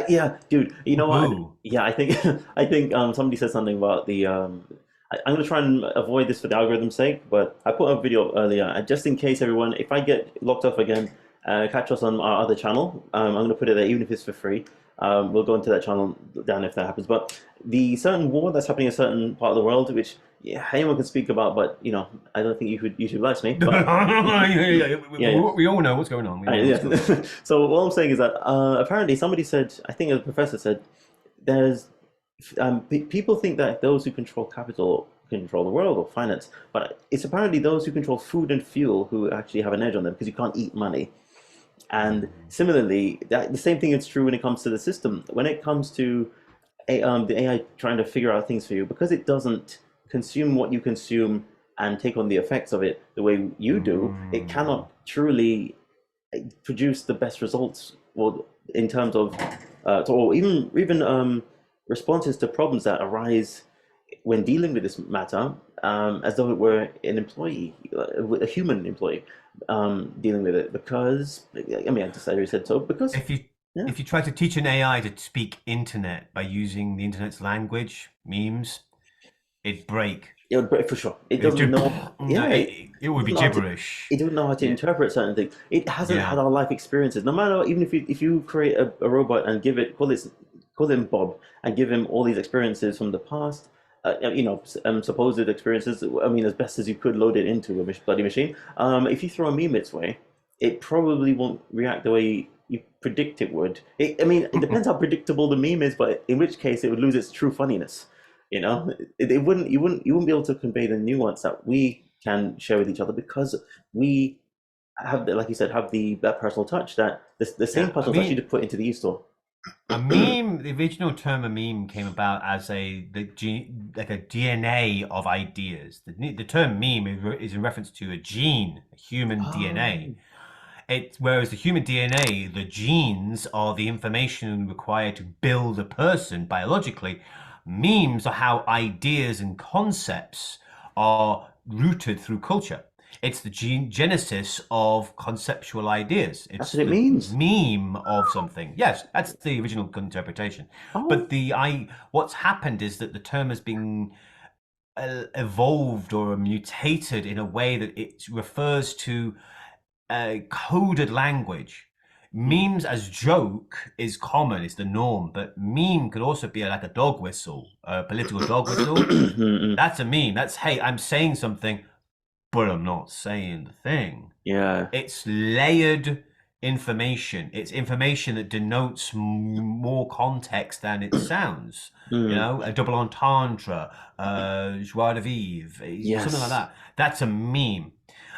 Yeah, dude. You know what? Ooh. Yeah, I think somebody said something about the. I'm gonna try and avoid this for the algorithm's sake, but I put a video up earlier, and just in case everyone, if I get locked off again, catch us on our other channel. I'm gonna put it there, even if it's for free. We'll go into that channel down if that happens. But the certain war that's happening in a certain part of the world, which anyone can speak about, but I don't think you should bless me. But, We all know what's going on. So what I'm saying is that apparently somebody said, I think a professor said, there's people think that those who control capital control the world or finance, but it's apparently those who control food and fuel who actually have an edge on them because you can't eat money. And similarly, the same thing is true when it comes to the system. When it comes to the AI trying to figure out things for you, because it doesn't consume what you consume and take on the effects of it the way you do, it cannot truly produce the best results, or in terms of, or even responses to problems that arise when dealing with this matter, as though it were an employee, a human employee, dealing with it. Because I mean, I just already said so. Because if you try to teach an AI to speak internet by using the internet's language, memes, it'd break. It would break for sure. It doesn't know. Yeah, it would be gibberish. It doesn't know how to interpret certain things. It hasn't had our life experiences. No matter, even if you create a robot and call him Bob and give him all these experiences from the past, supposed experiences. I mean, as best as you could load it into a bloody machine. If you throw a meme its way, it probably won't react the way you predict it would. I mean, it depends how predictable the meme is, but in which case it would lose its true funniness. It wouldn't. You wouldn't be able to convey the nuance that we can share with each other because we have, like you said, have that personal touch, that the same personal touch you just put into the e-store. A meme, the original term of meme came about as a DNA of ideas. The term meme is in reference to a gene, a human DNA. Whereas the human DNA, the genes are the information required to build a person biologically. Memes are how ideas and concepts are rooted through culture. It's the genesis of conceptual ideas. That's what it means. Meme of something. Yes, that's the original interpretation. But what's happened is that the term has been evolved or mutated in a way that it refers to coded language. Memes as joke is common, it's the norm, but meme could also be like a dog whistle, a political dog whistle. That's a meme. That's, hey, I'm saying something, but I'm not saying the thing. Yeah. It's layered information. It's information that denotes more context than it sounds. A double entendre, joie de vivre, something like that. That's a meme.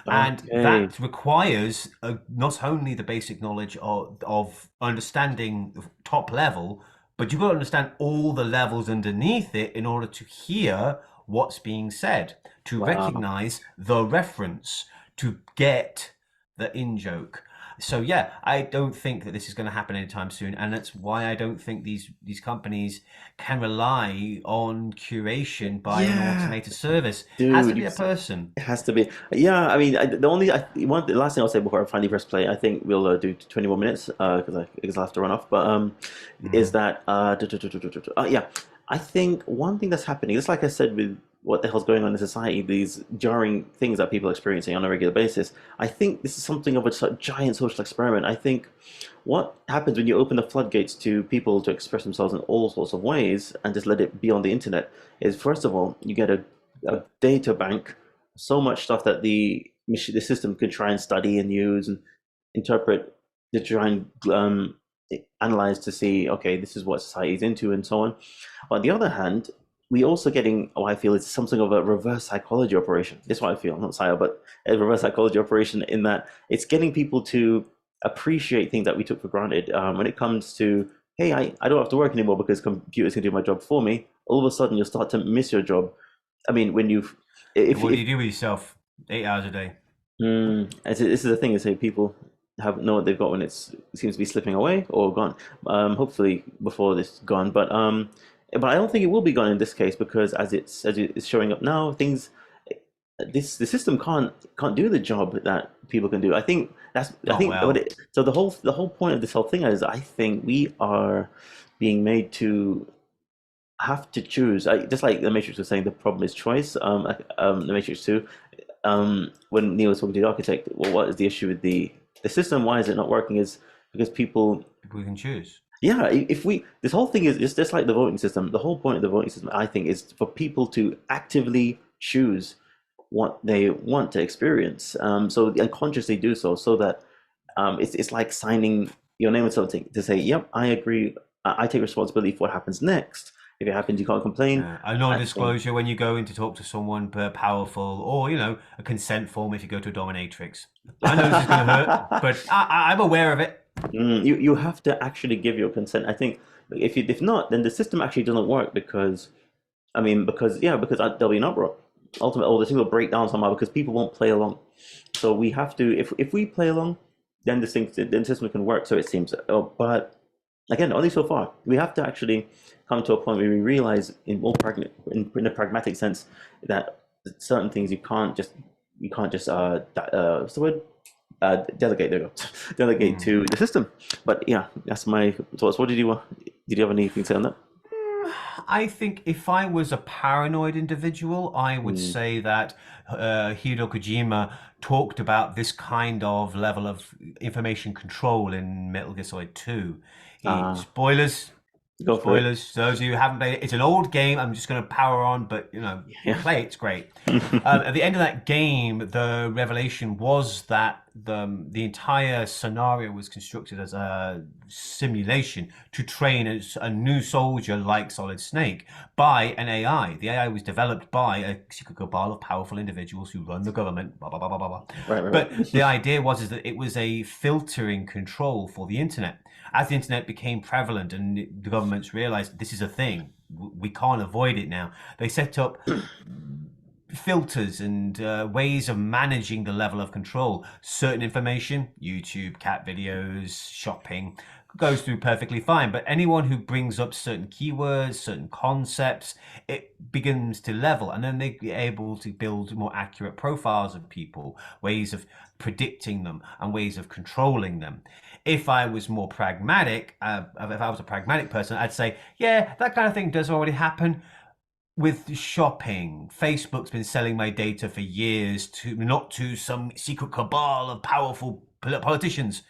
And that requires not only the basic knowledge of understanding top level, but you've got to understand all the levels underneath it in order to hear what's being said, to recognize the reference, to get the in-joke. So yeah, I don't think that this is going to happen anytime soon, and that's why I don't think these companies can rely on curation by an Yeah, automated service. Has to dude, be a person. it has to be. Yeah, I mean, the last thing I'll say before I finally press play, I think we'll do 20 more minutes because I have to run off. But is Mhm. that yeah, I think one thing that's happening, just like I said with what the hell's going on in society, these jarring things that people are experiencing on a regular basis. I think this is something of a giant social experiment. I think what happens when you open the floodgates to people to express themselves in all sorts of ways and just let it be on the internet is, first of all, you get a data bank, so much stuff that the system can try and study and use and interpret to try and analyze to see, okay, this is what society is into and so on. On the other hand, we also getting, oh, I feel it's something of a reverse psychology operation. This is what I feel, not psycho, but a reverse psychology operation in that it's getting people to appreciate things that we took for granted. When it comes to, hey, I don't have to work anymore because computers can do my job for me. All of a sudden, you'll start to miss your job. I mean, when you've, What do if you do with yourself 8 hours a day? this is the thing is, say people have know what they've got when it seems to be slipping away or gone. Hopefully before this gone, but I don't think it will be gone in this case because as it's showing up now, things the system can't do the job that people can do. I Oh think what well. it, so the whole point of this whole thing is I think we are being made to have to choose. Just like the Matrix was saying, the problem is choice. The Matrix 2, when Neo was talking to the architect, well, what is the issue with the system? Why is it not working? Is because people, People can choose. yeah, if we, this whole thing is just like the voting system. The whole point of the voting system, I think, is for people to actively choose what they want to experience. So and consciously do so, so that it's like signing your name with something to say, yep, I agree. I take responsibility for what happens next. If it happens, you can't complain. A I think. non-disclosure when you go in to talk to someone powerful, or a consent form if you go to a dominatrix. I know this is going to hurt, but I'm aware of it. You have to actually give your consent. I think if not, then the system actually doesn't work because I mean because there'll be an uproar. Ultimately, all the thing will break down somehow because people won't play along. So we have to if we play along, then the system can work. So it seems. Oh, but again, only so far. We have to actually come to a point where we realize in a pragmatic sense that certain things you can't just what's the word, delegate, there you go, delegate Mm. to the system. But yeah, that's my thoughts. Did you have anything to say on that? I think if I was a paranoid individual, I would Mm. say that Hideo Kojima talked about this kind of level of information control in Metal Gear Solid 2. uh Spoilers, Go for it. spoilers. Those of you who haven't played it, it's an old game. I'm just going to power on, but Yeah. play it. It's great. At the end of that game, the revelation was that the entire scenario was constructed as a simulation to train a new soldier like Solid Snake by an AI. The AI was developed by a secret cabal of powerful individuals who run the government. Blah, blah, blah, blah, blah, blah. Right, right, But right. the idea was that it was a filtering control for the internet. As the internet became prevalent and the governments realized this is a thing, we can't avoid it now. They set up filters and ways of managing the level of control. Certain information, YouTube, cat videos, shopping, goes through perfectly fine. But anyone who brings up certain keywords, certain concepts, it begins to level. And then they're able to build more accurate profiles of people, ways of predicting them, and ways of controlling them. If I was more pragmatic, if I was a pragmatic person, I'd say, yeah, that kind of thing does already happen with shopping. Facebook's been selling my data for years to not to some secret cabal of powerful politicians,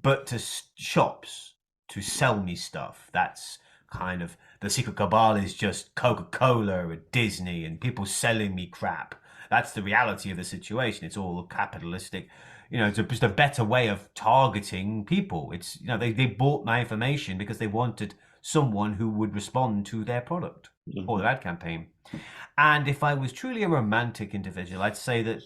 but to shops to sell me stuff. That's kind of the secret cabal is just Coca-Cola or Disney and people selling me crap. That's the reality of the situation. It's all capitalistic. It's just a better way of targeting people. It's they bought my information because they wanted someone who would respond to their product or Mhm. their ad campaign. And if I was truly a romantic individual, I'd say that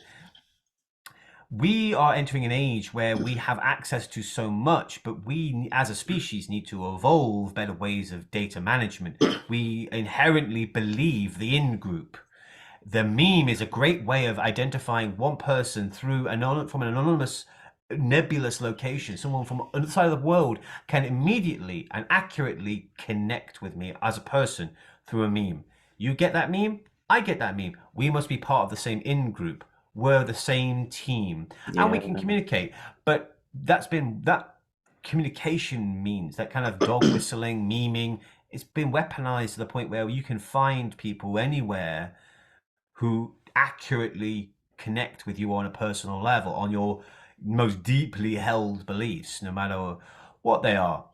we are entering an age where we have access to so much, but we as a species need to evolve better ways of data management. We inherently believe the in group. The meme is a great way of identifying one person through from an anonymous nebulous location, someone from another side of the world can immediately and accurately connect with me as a person through a meme. You get that meme, I get that meme. We must be part of the same in-group. We're the same team, and we can communicate. But that communication means that kind of dog whistling, memeing, it's been weaponized to the point where you can find people anywhere who accurately connect with you on a personal level, on your most deeply held beliefs, no matter what they are.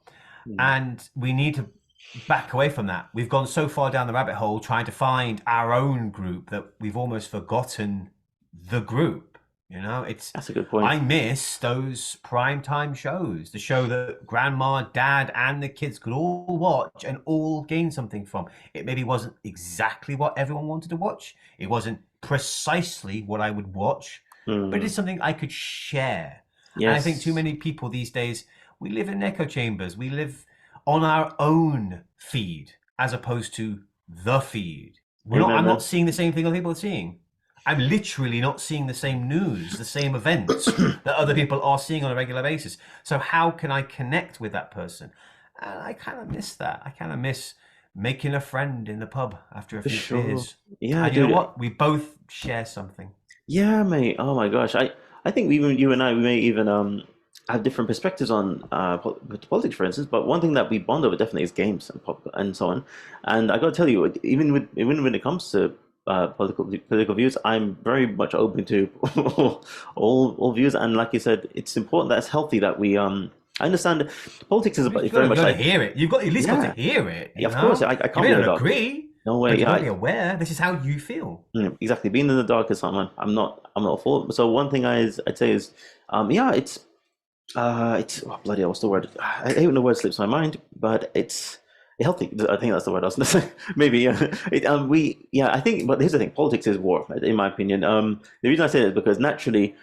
And we need to back away from that. We've gone so far down the rabbit hole trying to find our own group that we've almost forgotten the group. You know, that's a good point. I miss those primetime shows, the show that grandma, dad, and the kids could all watch and all gain something from. It maybe wasn't exactly what everyone wanted to watch. It wasn't precisely what I would watch, but it's something I could share. Yes. And I think too many people these days, we live in echo chambers. We live on our own feed as opposed to the feed. I'm not seeing the same thing other people are seeing. I'm literally not seeing the same news, the same events that other people are seeing on a regular basis. So how can I connect with that person? And I kind of miss that. I kind of miss making a friend in the pub after a few beers. Yeah, and you know what? We both share something. Yeah, mate. Oh my gosh. I think even you and I, we may even have different perspectives on politics, for instance. But one thing that we bond over definitely is games and so on. And I got to tell you, even when it comes to political views, I'm very much open to all views. And like you said, it's important that it's healthy that we I understand politics is very much like hear it. You've got at least got to hear it. Yeah, of course. I can't you don't agree. No way. But you got to be aware. This is how you feel. Exactly. Being in the dark is something I'm not for. So one thing I'd say is, it's oh, bloody hell, what's the word? I hate when the word slips my mind, but it's healthy. I think that's the word I was going to say. Maybe. I think. But here's the thing: politics is war, in my opinion. The reason I say that is because naturally,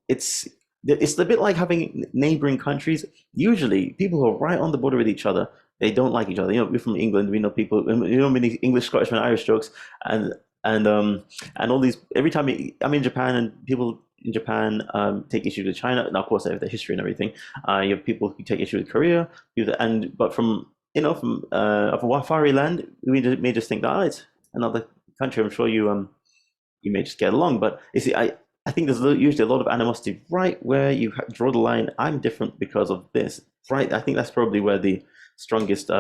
it's a bit like having neighboring countries. Usually, people who are right on the border with each other, they don't like each other. You know, we're from England. We know people. You know, many English, Scottish, and Irish jokes, and all these. Every time I'm in Japan, and people in Japan take issue with China. Now, of course, they have the history and everything. You have people who take issue with Korea, but from a far land, we may just think that it's another country. I'm sure you may just get along, but you see, I think there's usually a lot of animosity right where you draw the line. I'm different because of this, right? I think that's probably where the strongest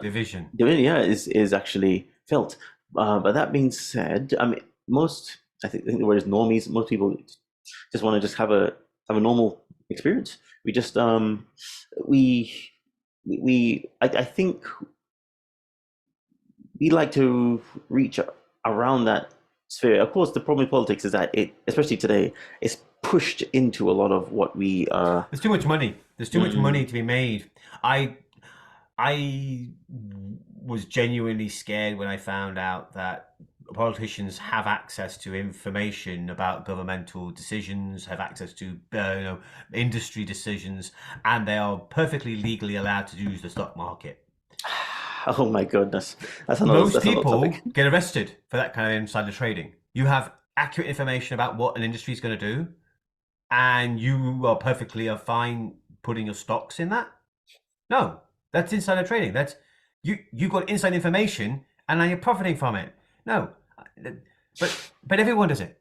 division, is actually felt. But that being said, I mean, I think the word is normies. Most people just want to just have a normal experience. We just I think we like to reach around that sphere. Of course, the problem with politics is that it, especially today, is pushed into a lot of what we There's too much money. There's too much money to be made. I was genuinely scared when I found out that politicians have access to information about governmental decisions, have access to industry decisions, and they are perfectly legally allowed to use the stock market. Oh my goodness. Most people get arrested for that kind of insider trading. You have accurate information about what an industry is going to do, and you are perfectly fine putting your stocks in that? No, that's insider trading. That's you got inside information and now you're profiting from it. No, but everyone does it.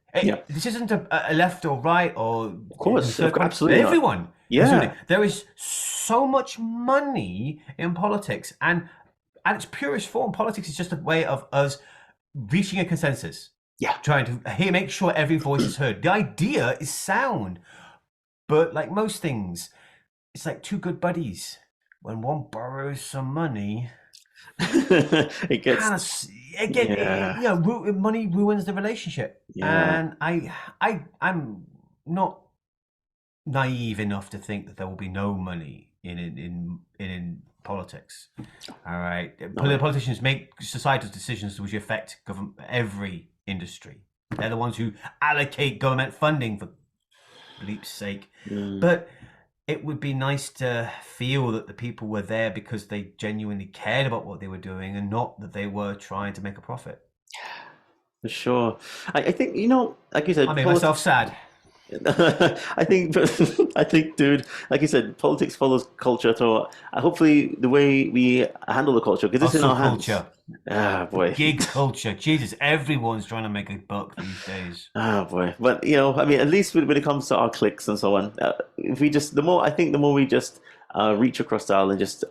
This isn't a left or right or of course, absolutely everyone. Yeah, absolutely. There is so much money in politics, and at its purest form, politics is just a way of us reaching a consensus. Yeah, trying to make sure every voice is heard. The idea is sound, but like most things, it's like two good buddies. When one borrows some money, it gets money ruins the relationship. And I'm not naive enough to think that there will be no money in politics. All right, politicians make societal decisions which affect every industry. They're the ones who allocate government funding, for bleep's sake. But it would be nice to feel that the people were there because they genuinely cared about what they were doing and not that they were trying to make a profit. For sure. I think, like you said, I made myself sad. I think, I think, dude, like you said, politics follows culture. So hopefully, the way we handle the culture, because it's in Hustle our hands. culture, Ah, boy. gig culture. Jesus, everyone's trying to make a buck these days. Ah, boy. But I mean, at least when it comes to our cliques and so on, if we just, the more I think, the more we just reach across the aisle and just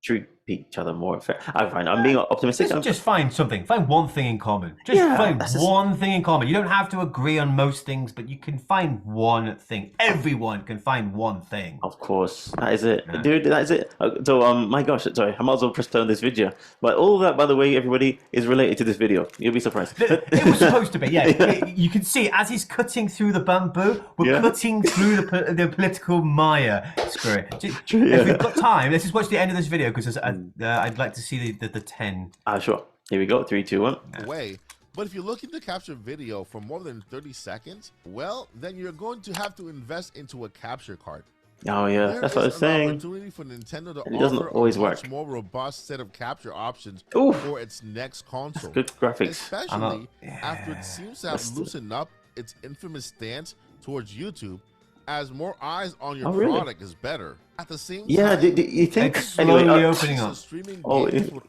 treat each other more fair. I find I'm being optimistic. Just find something. Find one thing in common. Just Yeah, find that's just- one thing in common. You don't have to agree on most things, but you can find one thing. Everyone can find one thing. Of course, that is it, dude. That is it. So, my gosh, sorry, I might as well press play on this video. But all of that, by the way, everybody, is related to this video. You'll be surprised. It was supposed to be, yeah. You can see as he's cutting through the bamboo, we're cutting through the political mire. Screw it. If we've got time, let's just watch the end of this video because I'd like to see the 10. Sure. Here we go. 3, 2, 1. Way. But if you're looking to capture video for more than 30 seconds, well, then you're going to have to invest into a capture card. Oh yeah, that's what I was saying. Opportunity for Nintendo to It doesn't offer always a work. much more robust set of capture options Ooh. for its next console. Good graphics. Especially after it seems to have loosened up its infamous stance towards YouTube, as more eyes on your product is better. At the same time, you think it's slowly opening up.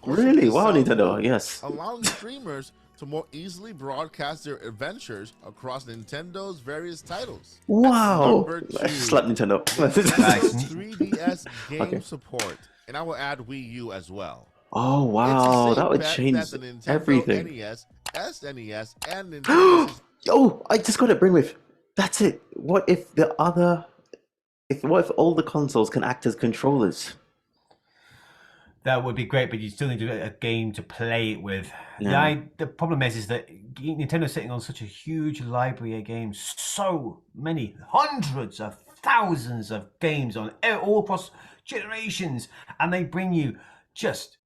Really? Wow, Nintendo. Yes. Allowing streamers to more easily broadcast their adventures across Nintendo's various titles. Wow. Number 2. Slap Nintendo. 3DS game support, and I will add Wii U as well. Oh wow, It's a that would safe change bet that the Nintendo everything. NES, SNES, and Nintendo Oh, I just got it. Brainwave. That's it. What if what if all the consoles can act as controllers? That would be great, but you still need a game to play it with. The problem is that Nintendo's sitting on such a huge library of games, so many hundreds of thousands of games on all across generations, and they bring you just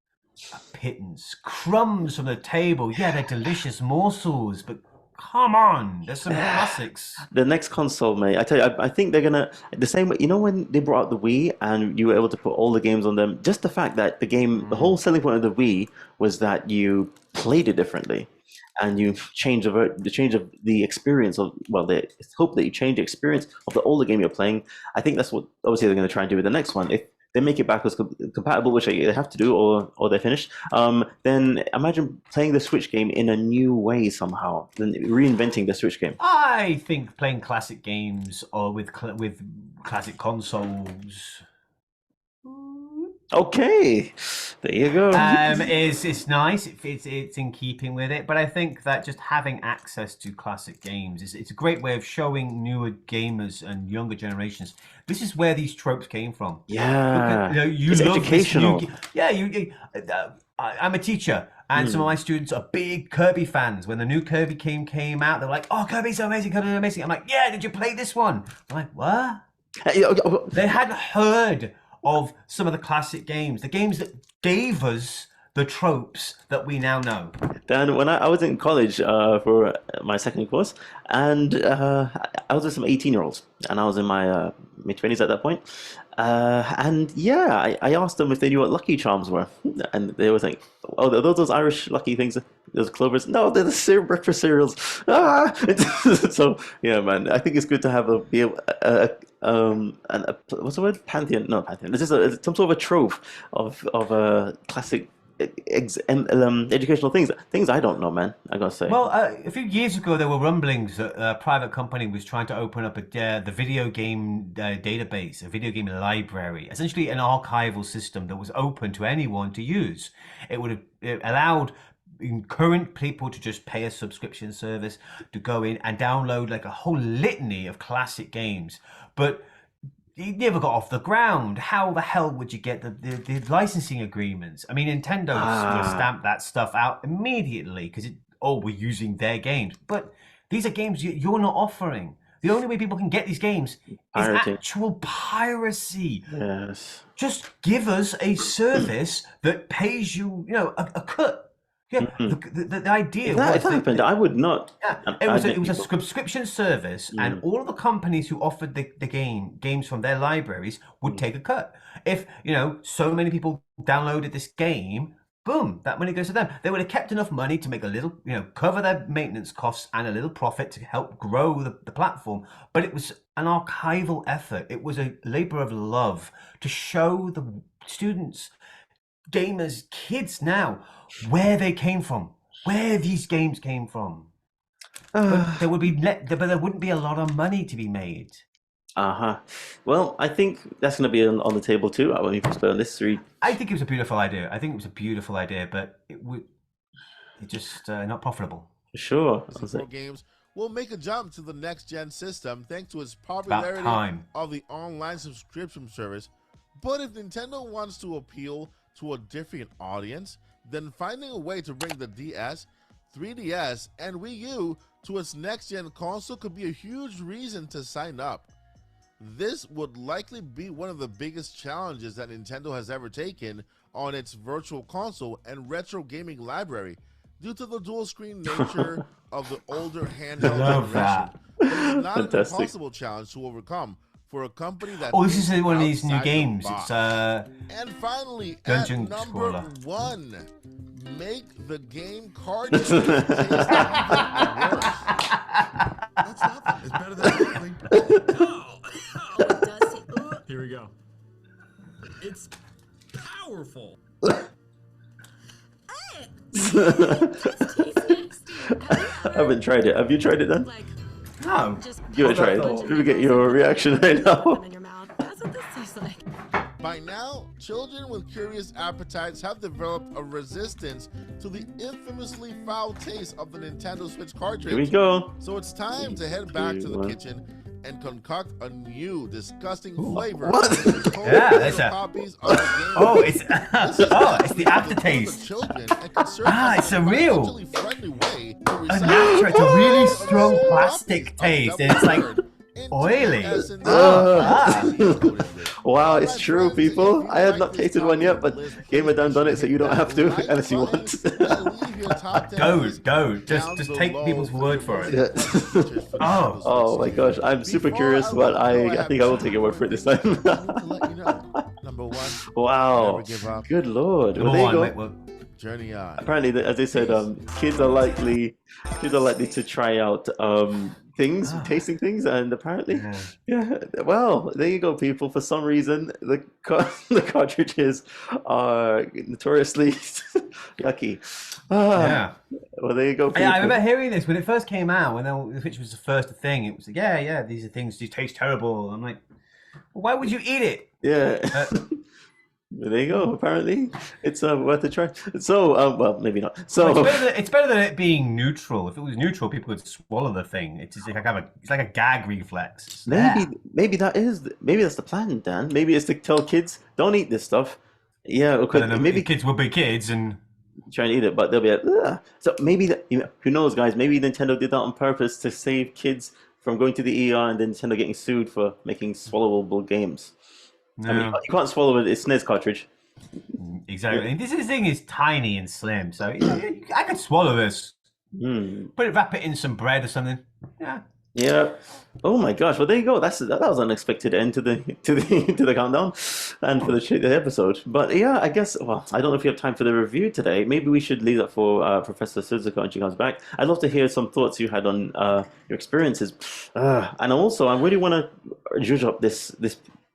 a pittance, crumbs from the table. Yeah, they're delicious morsels, but come on, there's some classics. The next console, mate. I tell you, I think they're gonna the same way. You know when they brought out the Wii and you were able to put all the games on them. Just the fact that the whole selling point of the Wii was that you played it differently, and you change the experience of they hope that you change the experience of the older game you're playing. I think that's what obviously they're going to try and do with the next one. If they make it backwards compatible, which they have to do, or they're finished, then imagine playing the Switch game in a new way somehow, then reinventing the Switch game. I think playing classic games or with classic consoles. Okay, there you go. It's nice. It's in keeping with it, but I think that just having access to classic games it's a great way of showing newer gamers and younger generations this is where these tropes came from. Yeah, it's love educational. I'm a teacher, and some of my students are big Kirby fans. When the new Kirby game came out, they're like, "Oh, Kirby's so amazing! Kirby's so amazing!" I'm like, "Yeah, did you play this one?" I'm like, "What?" They hadn't heard of some of the classic games, the games that gave us the tropes that we now know. Dan, when I was in college for my second course, and I was with some 18-year-olds, and I was in my mid-20s at that point. And yeah, I asked them if they knew what Lucky Charms were, and they were like, "Oh, are those Irish lucky things? Those clovers? No, they're the breakfast cereals." Ah! So yeah, man, I think it's good to have what's the word? Pantheon? No, pantheon. It's just some sort of a trove of classic educational things I don't know, man. I gotta say. Well, a few years ago there were rumblings that a private company was trying to open up the video game database, a video game library, essentially an archival system that was open to anyone to use. It would have allowed current people to just pay a subscription service to go in and download like a whole litany of classic games, but it never got off the ground. How the hell would you get the licensing agreements? I mean, Nintendo would stamp that stuff out immediately because we're using their games. But these are games you're not offering. The only way people can get these games is actual piracy. Yes. Just give us a service that pays you, a cut. Yeah, the idea was if that happened, I would not. Yeah, it was a subscription service, and all of the companies who offered the games from their libraries would take a cut. If so many people downloaded this game, boom, that money goes to them. They would have kept enough money to make a little, cover their maintenance costs and a little profit to help grow the platform. But it was an archival effort. It was a labor of love to show the students, gamers, kids now, where they came from, where these games came from. But there wouldn't be a lot of money to be made. Well, I think that's going to be on the table too. I won't even on this three. I think it was a beautiful idea. But it's just not profitable. Sure. Games will make a jump to the next gen system thanks to its popularity of the online subscription service. But if Nintendo wants to appeal to a different audience, then finding a way to bring the DS, 3DS, and Wii U to its next gen console could be a huge reason to sign up. This would likely be one of the biggest challenges that Nintendo has ever taken on its virtual console and retro gaming library due to the dual screen nature of the older handheld generation. It's not an impossible challenge to overcome for a company that this is one of these new games. It's and finally, Dungeon at Explorer. number 1, make the game cartridge taste even worse. That's nothing. It's better than nothing. Here we go. It's powerful. I haven't tried it. Have you tried it then? No. Give it a try. Let me get your reaction right now. By now, children with curious appetites have developed a resistance to the infamously foul taste of the Nintendo Switch cartridge. Here we go. So it's time to head back to the kitchen and concoct a new disgusting flavor. Yeah, that's copies of the game. It's the aftertaste. It's a real. It's a really strong plastic taste, and it's like oily. Wow, it's true, people. I had not tasted one yet, but Gamer Dan done it, so you don't have to unless you want. Go. Just take people's word for it. Yeah. Oh my gosh, I'm super curious, but I think I will take your word for it this time. Number 1. Wow. Good lord. Well, there you go. Journey on. Apparently, as they said, kids are likely to try out tasting things, and apparently, well, there you go, people. For some reason, the cartridges are notoriously yucky. Well, there you go, people. I remember hearing this when it first came out, when the Switch was the first thing. It was like, these are things that taste terrible. I'm like, well, why would you eat it? Yeah. There you go. Apparently, it's worth a try. So, well, maybe not. So it's better than it being neutral. If it was neutral, people would swallow the thing. It's just it's like a gag reflex. Maybe that's the plan, Dan. Maybe it's to tell kids don't eat this stuff. Yeah, maybe kids will be kids and try and eat it, but they'll be like, ugh. So maybe who knows, guys? Maybe Nintendo did that on purpose to save kids from going to the ER and then Nintendo getting sued for making swallowable games. No. I mean, you can't swallow it. It's SNES cartridge. Exactly. And this thing is tiny and slim, so I could swallow this. Wrap it in some bread or something. Yeah. Oh my gosh. Well, there you go. That was an unexpected end to the countdown, and for the episode. But yeah, I guess. Well, I don't know if we have time for the review today. Maybe we should leave that for Professor Suzuka when she comes back. I'd love to hear some thoughts you had on your experiences, and also I really want to judge up this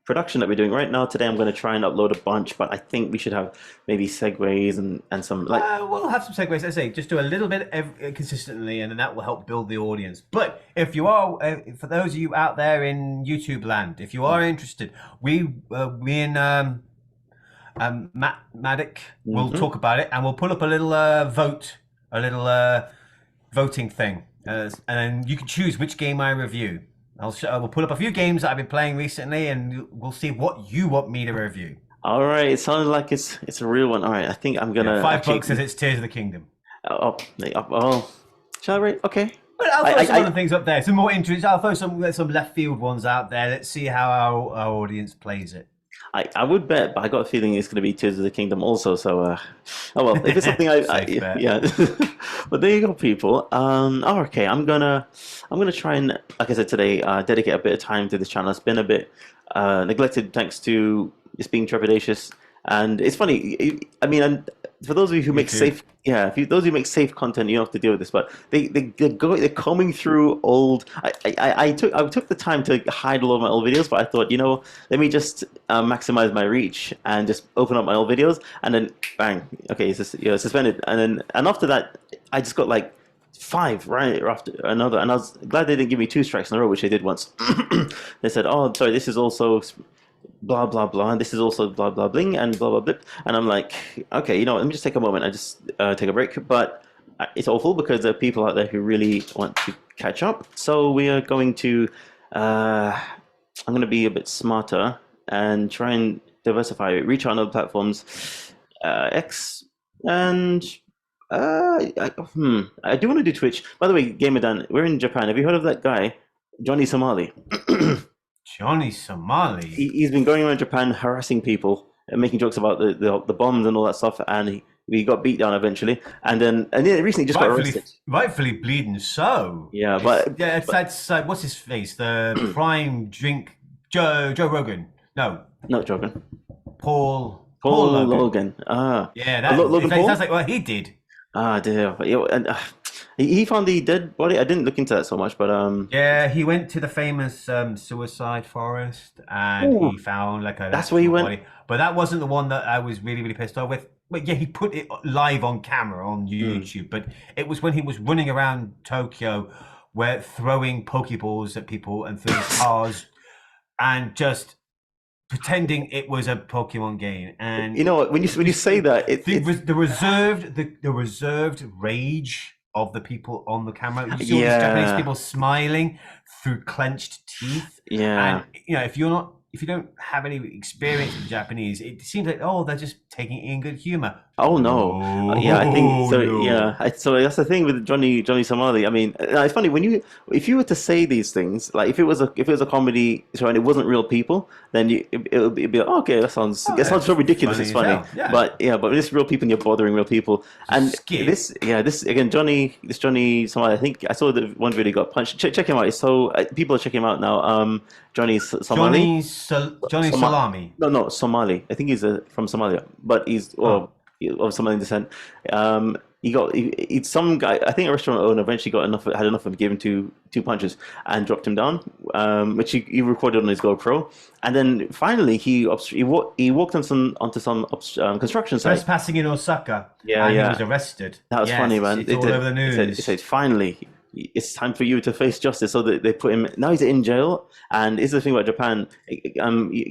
production that we're doing right now. Today I'm going to try and upload a bunch, but I think we should have maybe segues and some we'll have some segues. I say just do a little bit consistently, and then that will help build the audience. But if you are, for those of you out there in YouTube land, if you are interested, we and Dan-Madik will talk about it, and we'll put up a little voting thing, and then you can choose which game I review. We'll pull up a few games that I've been playing recently, and we'll see what you want me to review. All right, it sounds like it's a real one. All right, I think I'm gonna. $5 says it's Tears of the Kingdom. Shall I rate? Okay. But I'll throw some other things up there. Some more interesting. I'll throw some left field ones out there. Let's see how our audience plays it. I would bet, but I got a feeling it's going to be Tears of the Kingdom also. So, well, if it's something yeah. But there you go, people. Okay, I'm gonna try and, like I said today, dedicate a bit of time to this channel. It's been a bit neglected thanks to just being trepidatious. And it's funny. I mean, for those of you who make too. safe, yeah, those who make safe content, you don't have to deal with this. But they're combing through old. I took the time to hide a lot of my old videos, but I thought, let me just maximize my reach and just open up my old videos, and then bang, okay, it's just, suspended, and after that, I just got like 5 right after another, and I was glad they didn't give me 2 strikes in a row, which they did once. They said, "Oh, sorry, this is also blah blah blah, and this is also blah blah bling and blah blah blip," and I'm like, okay, let me just take a moment. I just take a break, but it's awful because there are people out there who really want to catch up. So we are going to, I'm going to be a bit smarter and try and diversify, reach out on other platforms, X, and I do want to do Twitch. By the way, Gamer Dan, we're in Japan. Have you heard of that guy, Johnny Somali? Johnny Somali. He's been going around Japan harassing people and making jokes about the bombs and all that stuff, and he got beat down eventually, and then recently just got arrested. Rightfully bleeding so. Yeah, that's what's his face? The prime drink Joe Rogan. No, not Rogan. Paul Logan. Yeah, that Logan Paul? sounds like what he did. Dear. And he found the dead body. I didn't look into that so much, but yeah, he went to the famous suicide forest, and he found like a that's where he went. Body. But that wasn't the one that I was really pissed off with. But yeah, he put it live on camera on YouTube. But it was when he was running around Tokyo, where throwing Pokeballs at people and throwing cars, and just pretending it was a Pokemon game. And you know what? When you say that, the reserved rage of the people on the camera. You see all these Japanese people smiling through clenched teeth. Yeah. And if you don't have any experience with Japanese, it seems like they're just taking it in good humor. Oh no! Yeah, I think so. No. Yeah, so that's the thing with Johnny Somali. I mean, it's funny if you were to say these things, like if it was a comedy show and it wasn't real people, then it would be like, okay, that sounds so ridiculous. It's funny, yeah. but when it's real people and you're bothering real people, and this again, Johnny Somali. I think I saw the one video he got punched. Check him out. It's so people are checking him out now. Johnny Somali. Johnny Salami. No, Somali. I think he's from Somalia, but he's of Somali descent. He's some guy. I think a restaurant owner eventually had enough of him, gave him two punches and dropped him down, which he recorded on his GoPro. And then finally he walked onto some construction site. Trespassing in Osaka. Yeah, and he was arrested. That was funny, man. It's all over the news. It said finally, it's time for you to face justice. So they put him. Now he's in jail. And this is the thing about Japan.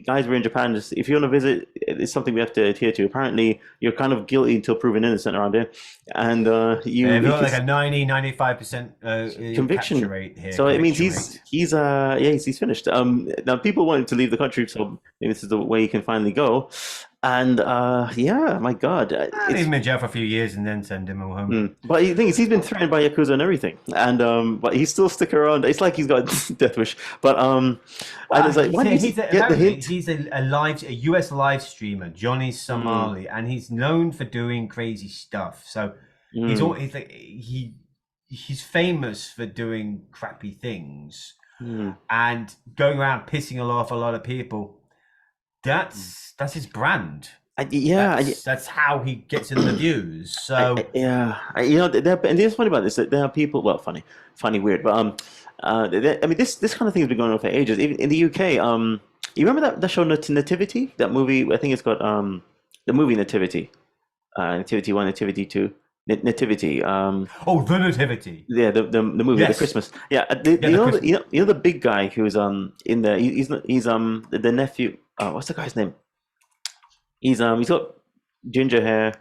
Guys, we're in Japan. Just, if you want to visit, it's something we have to adhere to. Apparently, you're kind of guilty until proven innocent around here. And you've got like a 90-95% conviction rate here. So it means he's finished. Now people want him to leave the country, so maybe this is the way he can finally go. And my God, leave him in jail for a few years and then send him home. But the thing is, he's been threatened by Yakuza and everything, and but he's still sticking around. It's like he's got death wish. But and it's like, why did you get the hint? He's a US live streamer, Johnny Somali, and he's known for doing crazy stuff. So he's famous for doing crappy things and going around pissing off a lot of people. That's his brand. That's how he gets in the views. So and it's funny about this that there are people. Well, funny, weird, but this kind of thing has been going on for ages. Even in the UK, you remember that show Nativity? That movie, I think it's got the movie Nativity, Nativity 1, Nativity 2. Nativity. The Nativity. Yeah, the movie, the Christmas. Yeah, the big guy who's in there. He's the nephew. What's the guy's name? He's got ginger hair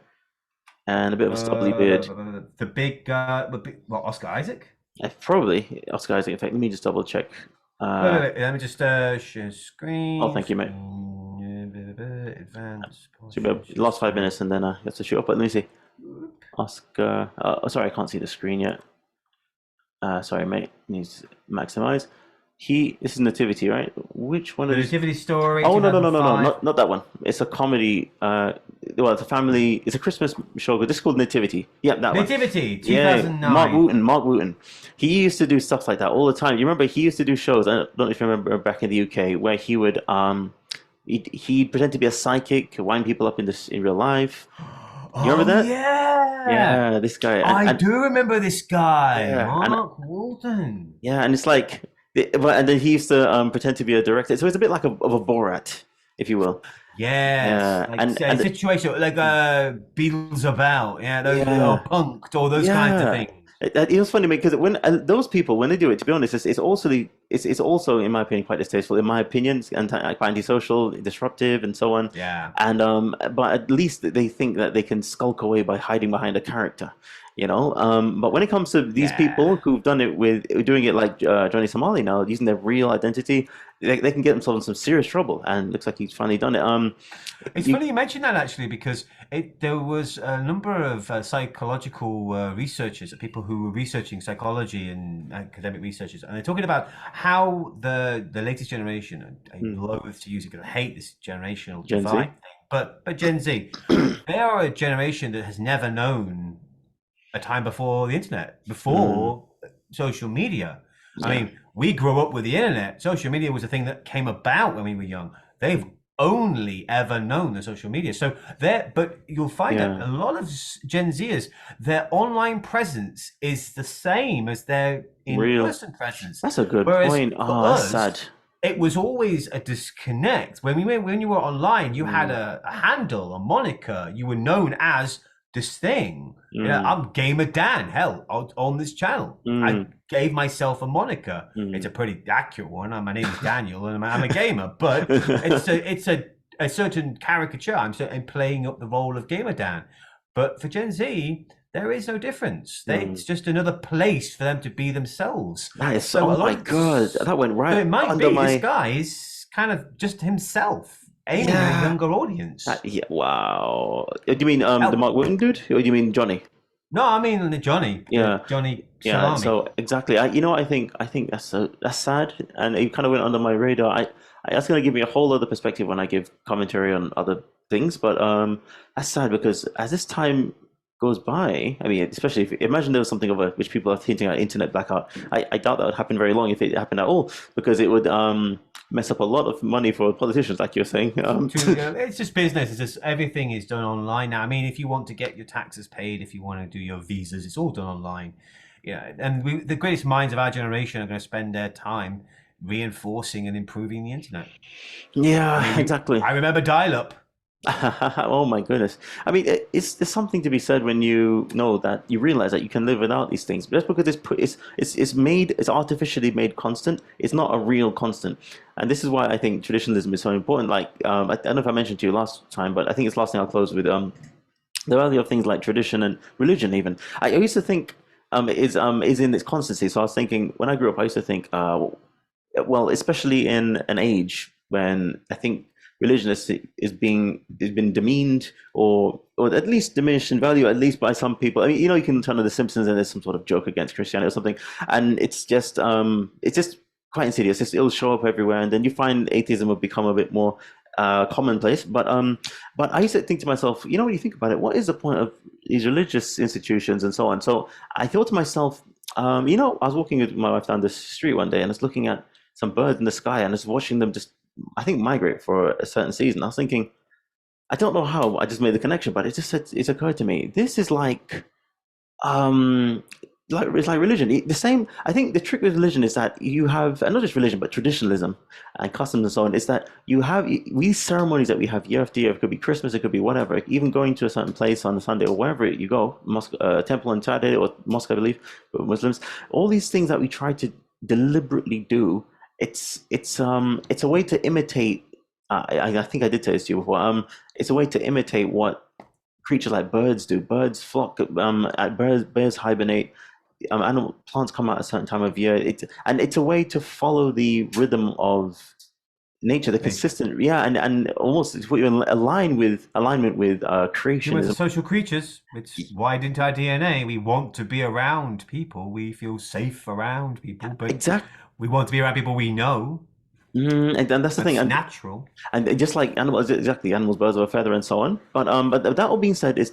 and a bit of a stubbly beard. The big guy. Oscar Isaac? Probably Oscar Isaac. In fact, let me just double check. Wait, let me just share screen. Oh, thank you, mate. Advanced. Last 5 minutes, and then I have to shoot up. But let me see. Oscar. Sorry, I can't see the screen yet. Sorry, mate. Needs maximize. This is Nativity, right? Which one? Nativity Story. Oh no, not that one. It's a comedy. It's a family. It's a Christmas show. This is called Nativity. Yeah, that one. Nativity, 2009. Yeah, Mark Wooten. He used to do stuff like that all the time. You remember he used to do shows. I don't know if you remember back in the UK where he would he'd pretend to be a psychic, wind people up in real life. You remember Oh that? yeah, Yeah, this guy. I do remember this guy, Yeah, and Mark Walton. yeah, and it's like, and then he used to pretend to be a director, so it's a bit like of a Borat, if you will. Yes, Yeah, like a and situation like Beatles About, yeah, those yeah, or Punked, or those kinds of yeah. things. It was funny because when those people when they do it, to be honest, it's also in my opinion quite distasteful. In my opinion, it's quite antisocial, disruptive, and so on. Yeah, And but at least they think that they can skulk away by hiding behind a character, you know. But when it comes to these yeah. people who've done it with doing it like Johnny Somali now, using their real identity, they can get themselves in some serious trouble. And it looks like he's finally done it. It's You, funny you mentioned that actually because there was a number of psychological researchers, people who were researching psychology and academic researchers, and they're talking about how the latest generation, and I Hmm. loathe to use it because I hate this generational Gen Z. divide thing, but Gen Z, they are a generation that has never known a time before the internet, Mm, before social media. I yeah, mean, we grew up with the internet. Social media was a thing that came about when we were young. They've only ever known the social media. So but you'll find that yeah. a lot of Gen Zers, their online presence is the same as their Real. in-person presence. That's a good Whereas point. for Oh, that's us, sad. it was always a disconnect. When you were online, you had Mm, a handle, a moniker. You were known as this thing. Yeah, mm, I'm Gamer Dan. Hell, on this channel, I mm, gave myself a moniker. It's mm. a pretty accurate one. My name is Daniel, and I'm a gamer. But it's a certain caricature. I'm playing up the role of Gamer Dan. But for Gen Z, there is no difference. Mm. It's just another place for them to be themselves. That is, So oh a lot my of God, that went so right it might under be this my, guy is kind of just himself, aiming at a yeah. younger audience. Yeah, wow. Do you mean the Hell, Mark Whitten dude, or do you mean Johnny? no, I mean the Johnny, Yeah, Johnny yeah. Salami. So exactly, you know, I think that's sad, and it kind of went under my radar. That's gonna give me a whole other perspective when I give commentary on other things, but that's sad because as this time goes by, I mean, especially if imagine there was something of a which people are hinting at internet blackout. I doubt that would happen very long if it happened at all, because it would mess up a lot of money for politicians, like you're saying. It's just business. It's just everything is done online now. I mean, if you want to get your taxes paid, if you want to do your visas, it's all done online. Yeah, and the greatest minds of our generation are going to spend their time reinforcing and improving the internet. I Yeah, mean, exactly. I remember dial-up. Oh my goodness. I mean, there's something to be said when you know that you realize that you can live without these things. But just because it's artificially made constant, it's not a real constant. And this is why I think traditionalism is so important. Like, I don't know if I mentioned to you last time, but I think it's last thing I'll close with the value of things like tradition and religion even. I used to think is in its constancy. So I was thinking when I grew up, I used to think well, especially in an age when I think religion is been demeaned or at least diminished in value, at least by some people. I mean, you know, you can turn on The Simpsons and there's some sort of joke against Christianity or something, and it's just quite insidious. It'll show up everywhere, and then you find atheism will become a bit more commonplace. But I used to think to myself, you know, when you think about it, what is the point of these religious institutions and so on? So I thought to myself, you know, I was walking with my wife down the street one day and I was looking at some birds in the sky and I was watching them just, I think, migrate for a certain season. I was thinking, I don't know how I just made the connection, but it occurred to me. This is um, like it's like religion. The same. I think the trick with religion is that you have, and not just religion, but traditionalism and customs and so on. Is that you have these ceremonies that we have year after year. It could be Christmas, it could be whatever. Even going to a certain place on a Sunday or wherever you go, mosque, temple on Saturday or mosque, I believe, for Muslims. All these things that we try to deliberately do. It's a way to imitate. I think I did tell this to you before. It's a way to imitate what creatures like birds do. Birds flock. Bears hibernate. Plants come out at a certain time of year. It's a way to follow the rhythm of nature, the Nature. consistent. Yeah, and almost to put you in alignment with Humans are creationism. social creatures. It's wired into our DNA. We want to be around people. We feel safe around people, but Exactly. we want to be around people we know. And that's the thing. That's natural. And just like animals, exactly, animals, birds of a feather, and so on. But that all being said, is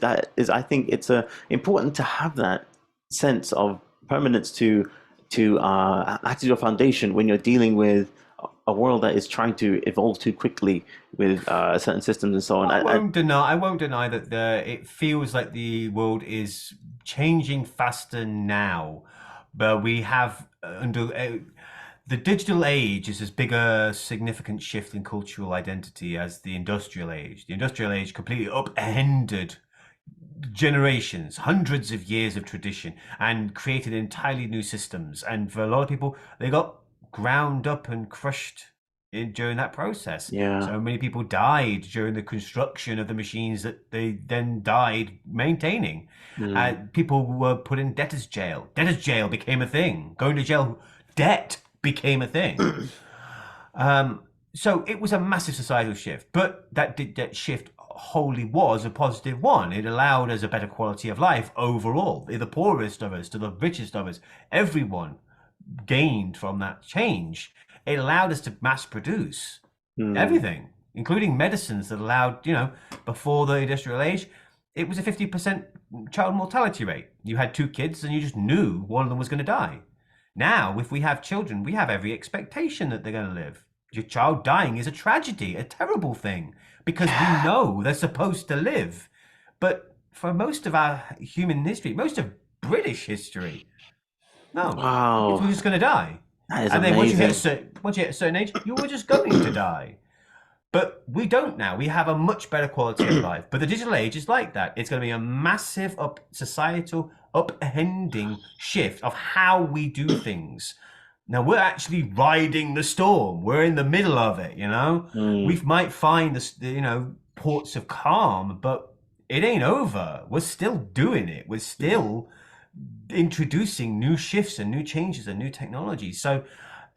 I think it's important to have that sense of permanence to act as your foundation when you're dealing with a world that is trying to evolve too quickly with certain systems and so on. I won't deny that it feels like the world is changing faster now, but we have the digital age is as big a significant shift in cultural identity as the industrial age. The industrial age completely upended generations, hundreds of years of tradition, and created entirely new systems. And for a lot of people, they got ground up and crushed during that process. Yeah. So many people died during the construction of the machines that they then died maintaining. People were put in debtor's jail. Debtor's jail became a thing. Going to jail, debt became a thing. So it was a massive societal shift, but that shift wholly was a positive one. It allowed us a better quality of life overall. The poorest of us to the richest of us, everyone gained from that change. It allowed us to mass produce everything, including medicines that allowed, before the industrial age, it was a 50% child mortality rate. You had 2 kids and you just knew one of them was going to die. Now, if we have children, we have every expectation that they're going to live. Your child dying is a tragedy, a terrible thing, because we know they're supposed to live. But for most of our human history, most of British history, no, Wow. we're just going to die. That is and then amazing. once you hit a certain age, you were just going to die. But we don't now. We have a much better quality of life. But the digital age is like that. It's going to be a massive societal upending shift of how we do things. Now we're actually riding the storm. We're in the middle of it, We might find the ports of calm, but it ain't over. We're still doing it. We're still introducing new shifts and new changes and new technologies. So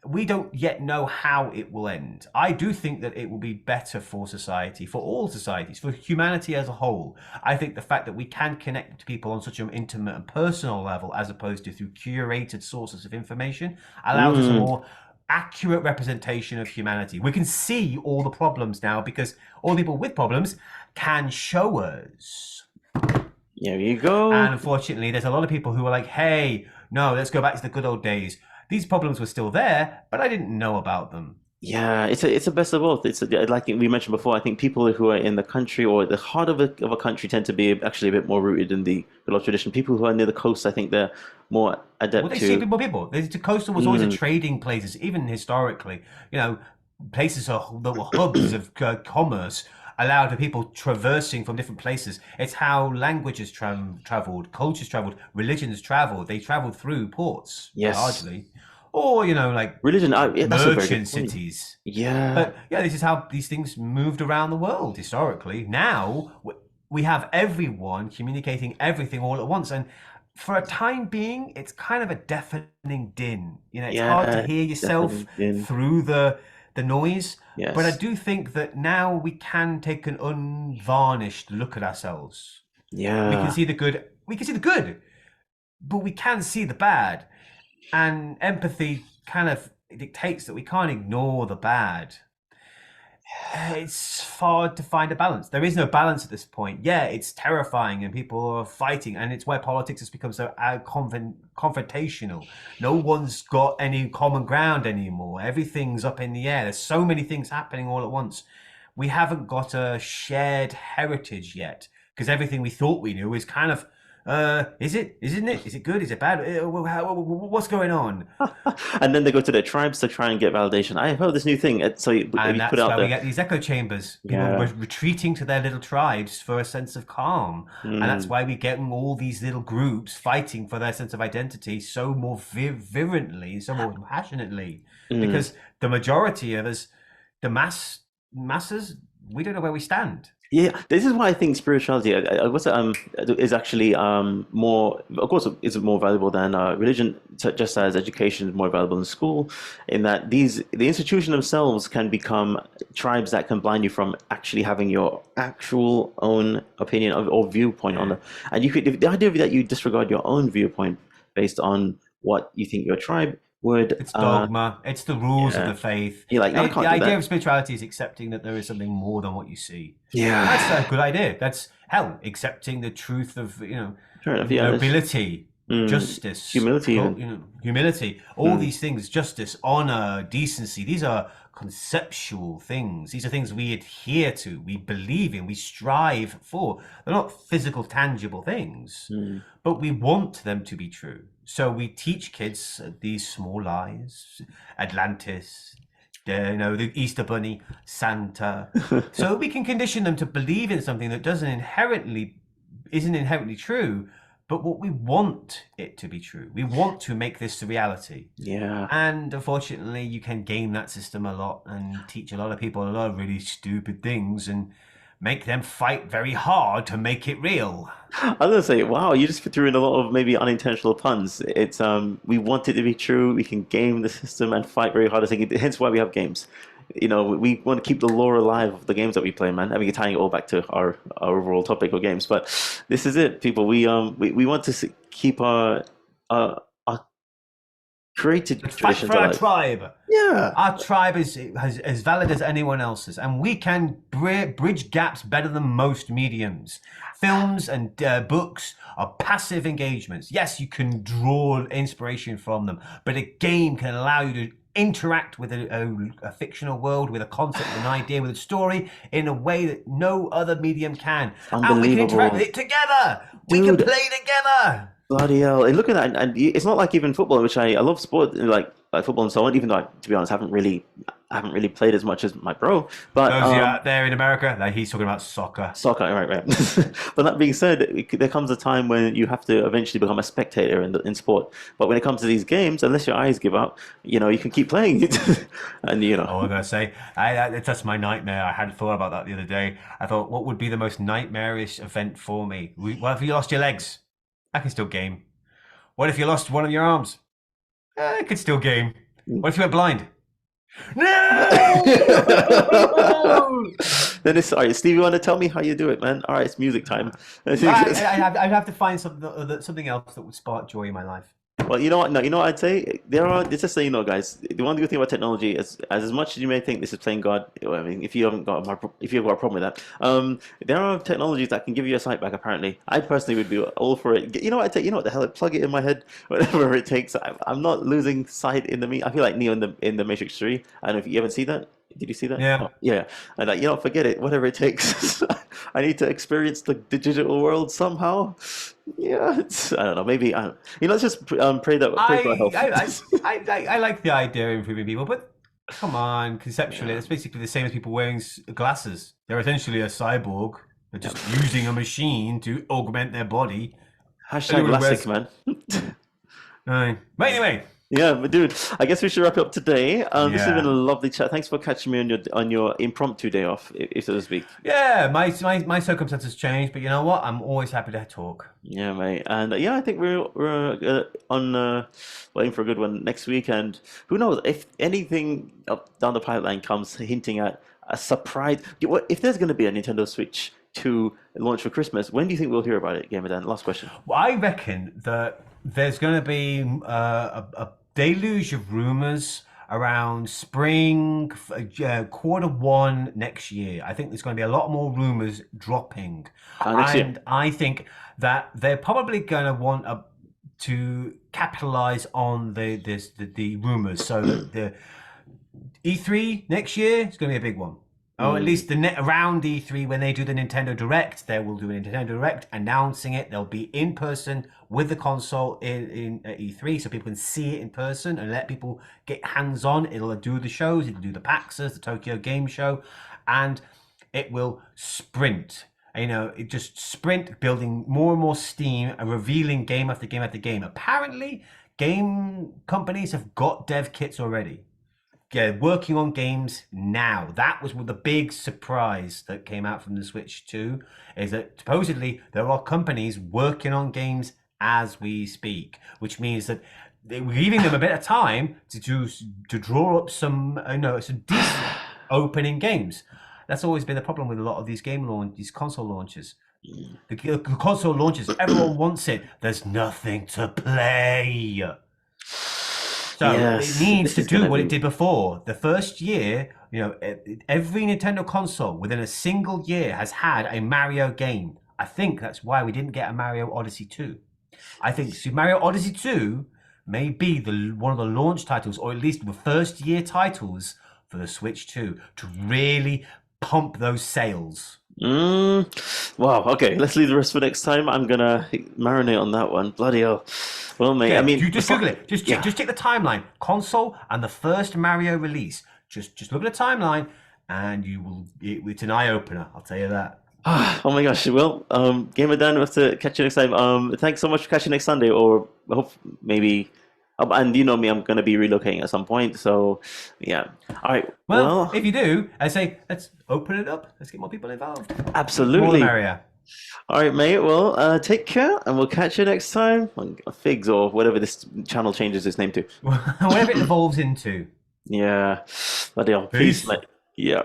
we don't yet know how it will end. I do think that it will be better for society, for all societies, for humanity as a whole. I think the fact that we can connect to people on such an intimate and personal level, as opposed to through curated sources of information, allows us a more accurate representation of humanity. We can see all the problems now because all the people with problems can show us. There you go. And unfortunately, there's a lot of people who are like, hey, no, let's go back to the good old days. These problems were still there, but I didn't know about them. Yeah, it's a best of both. Like we mentioned before. I think people who are in the country or the heart of a country tend to be actually a bit more rooted in the good old tradition. People who are near the coast, I think they're more adept Well, they to. see more people. The coastal was always a trading places, even historically. Places that were hubs of commerce allowed the people traversing from different places. It's how languages traveled, cultures traveled, religions traveled. They traveled through ports, largely. Or, like religion, that's a very good merchant point. cities. Yeah. But this is how these things moved around the world historically. Now we have everyone communicating everything all at once. And for a time being, it's kind of a deafening din. It's hard to hear yourself through the noise. Yes. But I do think that now we can take an unvarnished look at ourselves. Yeah. We can see the good. We can see the good, but we can see the bad. And empathy kind of dictates that we can't ignore the bad. It's hard to find a balance. There is no balance at this point. Yeah, it's terrifying and people are fighting, and it's why politics has become so confrontational. No one's got any common ground anymore. Everything's up in the air. There's so many things happening all at once. We haven't got a shared heritage yet, because everything we thought we knew is kind of is it? Isn't it? Is it good? Is it bad? What's going on? And then they go to their tribes to try and get validation. I have heard this new thing. So you that's put out why there. we get these echo chambers. People were retreating to their little tribes for a sense of calm. And that's why we get all these little groups fighting for their sense of identity so more virulently, so more passionately. Because the majority of us, the masses, we don't know where we stand. Yeah, this is why I think spirituality is actually more. Of course, is more valuable than religion, just as education is more valuable than school. In that the institution themselves can become tribes that can blind you from actually having your actual own opinion or viewpoint on the. And the idea that you disregard your own viewpoint based on what you think your tribe would. It's dogma. It's the rules of the faith. You're like, no, I can't the do idea that. of spirituality is accepting that there is something more than what you see. Yeah, That's a good idea. That's accepting the truth of fair enough, yeah, nobility. justice, Humility even. humility, all these things, justice, honor, decency. These are conceptual things. These are things we adhere to, we believe in, we strive for. They're not physical, tangible things, but we want them to be true. So we teach kids these small lies, Atlantis, the Easter Bunny, Santa, so we can condition them to believe in something that isn't inherently true, but what we want it to be true. We want to make this a reality. Yeah. And unfortunately, you can game that system a lot and teach a lot of people a lot of really stupid things and make them fight very hard to make it real. I was gonna say, wow, you just threw in a lot of maybe unintentional puns. It's we want it to be true. We can game the system and fight very hard. I think hence why we have games. We want to keep the lore alive of the games that we play, man. I mean, tying it all back to our overall topic of games, but this is it, people. We want to keep our created traditions for our alive. tribe. Yeah, our tribe is as valid as anyone else's, and we can bridge gaps better than most mediums. Films and books are passive engagements. Yes, you can draw inspiration from them, but a game can allow you to interact with a fictional world, with a concept, an idea, with a story in a way that no other medium can. And we can interact with it together. We can play together. Bloody hell! And look at that, and it's not like even football, which I love sport, like football and so on. Even though, to be honest, I haven't really played as much as my bro. But those of you out there in America, he's talking about soccer. Soccer, right. But that being said, there comes a time when you have to eventually become a spectator in sport. But when it comes to these games, unless your eyes give out, you can keep playing. And Oh, I'm gonna say, that's my nightmare. I hadn't thought about that the other day. I thought, what would be the most nightmarish event for me? What if you lost your legs? I can still game. What if you lost one of your arms? I could still game. What if you went blind? No! Then it's all right, Steve. You want to tell me how you do it, man? All right, it's music time. I'd have to find something else that would spark joy in my life. Well, you know what? No, you know what I'd say? Just so you know, guys, the one good thing about technology is, as much as you may think this is playing God, I mean, if you've got a problem with that, there are technologies that can give you a sight back. Apparently, I personally would be all for it. You know what I'd say? You know what the hell? Plug it in my head, whatever it takes. I'm not losing sight in the. I feel like Neo in the Matrix 3. I don't know if you haven't seen that. Did you see that? Yeah. Oh, yeah. And forget it. Whatever it takes. I need to experience the digital world somehow. Yeah. I don't know. Maybe. Let's just pray for our health. I like the idea of improving people, but come on, conceptually, it's basically the same as people wearing glasses. They're essentially a cyborg. They're just using a machine to augment their body. Hashtag classic, man. But anyway. Yeah, but dude, I guess we should wrap it up today. This has been a lovely chat. Thanks for catching me on your impromptu day off, so to speak. Yeah, my circumstances changed, but you know what? I'm always happy to talk. Yeah, mate. And I think we're on waiting for a good one next week. And who knows if anything up down the pipeline comes hinting at a surprise. If there's going to be a Nintendo Switch 2 launch for Christmas, when do you think we'll hear about it, Gamer Dan? Last question. Well, I reckon that there's going to be a deluge of rumors around spring, Q1 next year. I think there's going to be a lot more rumors dropping, and I think that they're probably going to want to capitalize on the rumors. So the E3 next year is going to be a big one. Or at least around E3, when they do the Nintendo Direct, they will do a Nintendo Direct announcing it. They'll be in person with the console in E3, so people can see it in person and let people get hands-on. It'll do the shows, it'll do the PAXs, the Tokyo Game Show, and it will sprint. It just sprint, building more and more steam, and revealing game after game after game. Apparently, game companies have got dev kits already. Yeah, working on games now. That was the big surprise that came out from the Switch 2, is that supposedly there are companies working on games as we speak, which means that we're giving them a bit of time to draw up some decent opening games. That's always been the problem with a lot of these these console launches. The console launches, everyone wants it. There's nothing to play. So it needs to do what it did before. The first year, every Nintendo console within a single year has had a Mario game. I think that's why we didn't get a Mario Odyssey 2. I think Super Mario Odyssey 2 may be one of the launch titles, or at least the first year titles for the Switch 2 to really pump those sales. Wow. Okay, let's leave the rest for next time. I'm gonna marinate on that one. Bloody hell. Well, mate. Yeah, I mean, you just Google it. Just check the timeline, console, and the first Mario release. Just look at the timeline, and it's an eye opener. I'll tell you that. Oh my gosh. Well, Gamer Dan, we'll have to catch you next time. Thanks so much for catching next Sunday, or hope maybe. And you know me, I'm gonna be relocating at some point. So, yeah. All right. Well, if you do, I say let's open it up. Let's get more people involved. Absolutely. More the merrier. All right, mate. Well, take care, and we'll catch you next time on Figs or whatever this channel changes its name to. Whatever it evolves into. Yeah. Bloody hell. Peace. Peace, mate. Yeah.